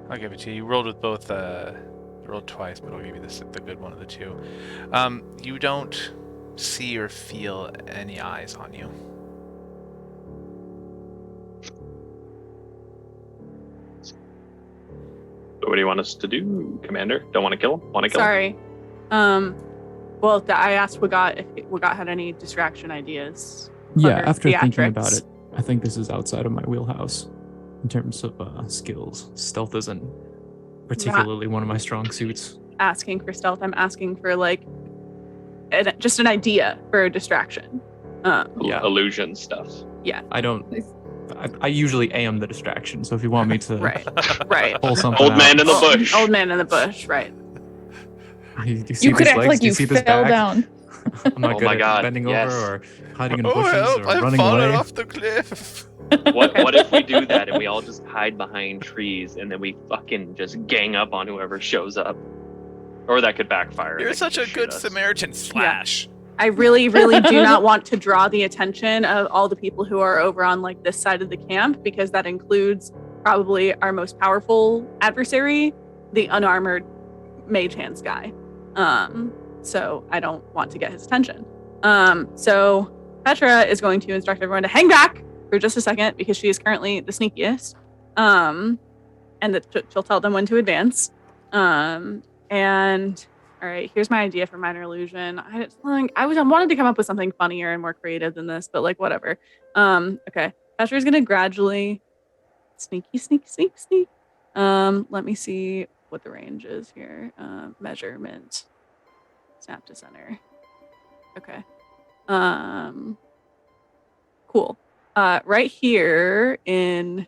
I'll give it to you. You rolled with both. You rolled twice, but I'll give you the good one of the two. You don't see or feel any eyes on you. So what do you want us to do, Commander? Don't want to kill him? Want to kill him? Sorry. Well, I asked Wagat if Wagat had any distraction ideas. Yeah, Under after thinking theatrics. about it, I think this is outside of my wheelhouse in terms of skills. Stealth isn't particularly one of my strong suits. Asking for stealth. I'm asking for like just an idea for a distraction. Yeah. Illusion stuff. I don't. I usually am the distraction, so if you want me to Right. pull something Old man out, in the bush. Old man in the bush. Right. You see You could these act legs? like Do you see this fell back? down. I'm not Oh good my at God, bending yes. over or hiding in Oh bushes help! or I've running fallen away. off the cliff. What if we do that and we all just hide behind trees and then we fucking just gang up on whoever shows up? Or that could backfire. and You're they such can a shoot good us. Samaritan. Slash. I really, really do not want to draw the attention of all the people who are over on like this side of the camp because that includes probably our most powerful adversary, the unarmored mage hands guy. So I don't want to get his attention. So Petra is going to instruct everyone to hang back for just a second because she is currently the sneakiest. And that she'll tell them when to advance. And All right, here's my idea for minor illusion. I wanted to come up with something funnier and more creative than this, but like whatever. Okay. Petra's gonna gradually sneak. Let me see what the range is here. Measurement. Snap to center. Okay. Cool. Right here in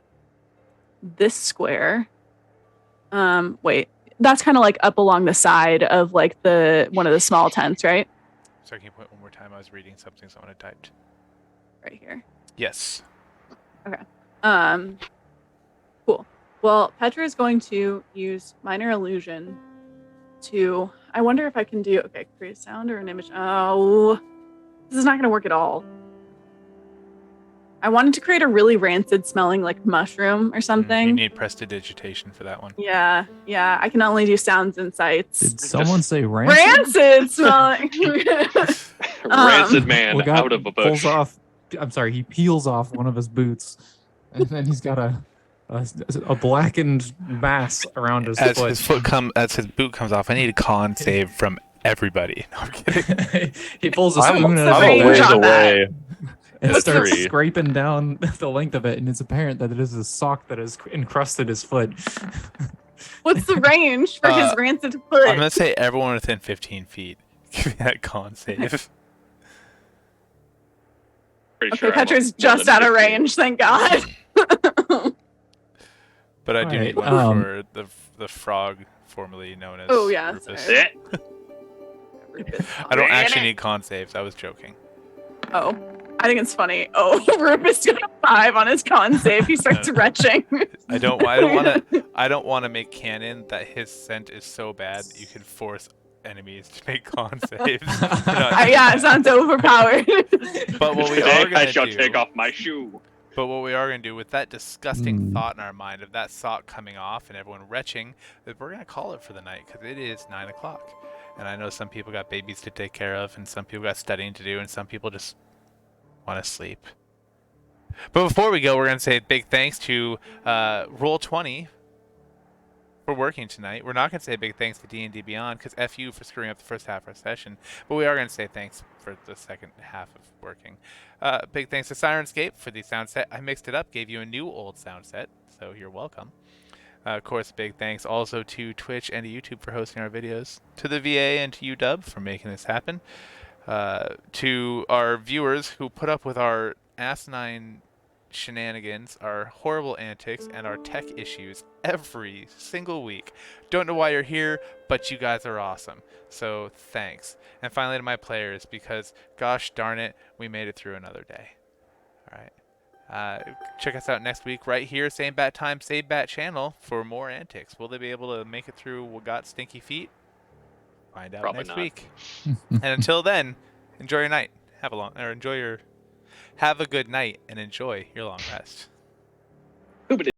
this square. Wait. That's kind of like up along the side of like one of the small tents, right? Sorry, can you point one more time? I was reading something someone had typed. Right here. Yes. Okay. Cool. Well, Petra is going to use minor illusion to. I wonder if I can do. Okay, create a sound or an image. Oh, this is not going to work at all. I wanted to create a really rancid smelling like mushroom or something. You need prestidigitation for that one. Yeah. I can only do sounds and sights. Did someone say rancid? Rancid smelling. Rancid man Well, God out of a bush. pulls off. I'm sorry. He peels off one of his boots, and then he's got a blackened mass around his foot. As his boot comes off, I need a con save from everybody. No, I'm kidding. He pulls a I'm spoon out the of a range ways on that? away. and That's starts three. scraping down the length of it, and it's apparent that it is a sock that has encrusted his foot. What's the range for his rancid foot? I'm gonna say everyone within 15 feet. Give me that con save. Pretty Okay, sure I'm Petra's more just than out of 15. range, thank God. But I do Alright, need one for the frog, formerly known as Oh, yeah, Rufus. sorry. Eh, I don't actually need con saves. I was joking. Oh, I think it's funny. Oh, Rufus got a 5 on his con save. He starts retching. I don't want to make canon that his scent is so bad that you can force enemies to make con saves. Yeah, it sounds overpowered. But what we Today are I gonna shall do. take off my shoe. But what we are going to do with that disgusting thought in our mind of that sock coming off and everyone retching, is we're going to call it for the night because it is 9 o'clock. And I know some people got babies to take care of, and some people got studying to do, and some people just want to sleep. But before we go, we're going to say big thanks to Roll20 for working tonight. We're not going to say big thanks to D&D Beyond because F you for screwing up the first half of our session. But we are going to say thanks for the second half of working. Big thanks to Sirenscape for the sound set. I mixed it up, gave you a new old sound set, so you're welcome. Of course, big thanks also to Twitch and to YouTube for hosting our videos. To the VA and to UW for making this happen. To our viewers who put up with our asinine shenanigans, our horrible antics, and our tech issues every single week. Don't know why you're here, but you guys are awesome. So thanks. And finally to my players, because gosh darn it, we made it through another day. All right. Check us out next week right here, same bat time, same bat channel for more antics. Will they be able to make it through what got stinky feet? Find out Probably next not. week. And until then, enjoy your night. Have a good night and enjoy your long rest.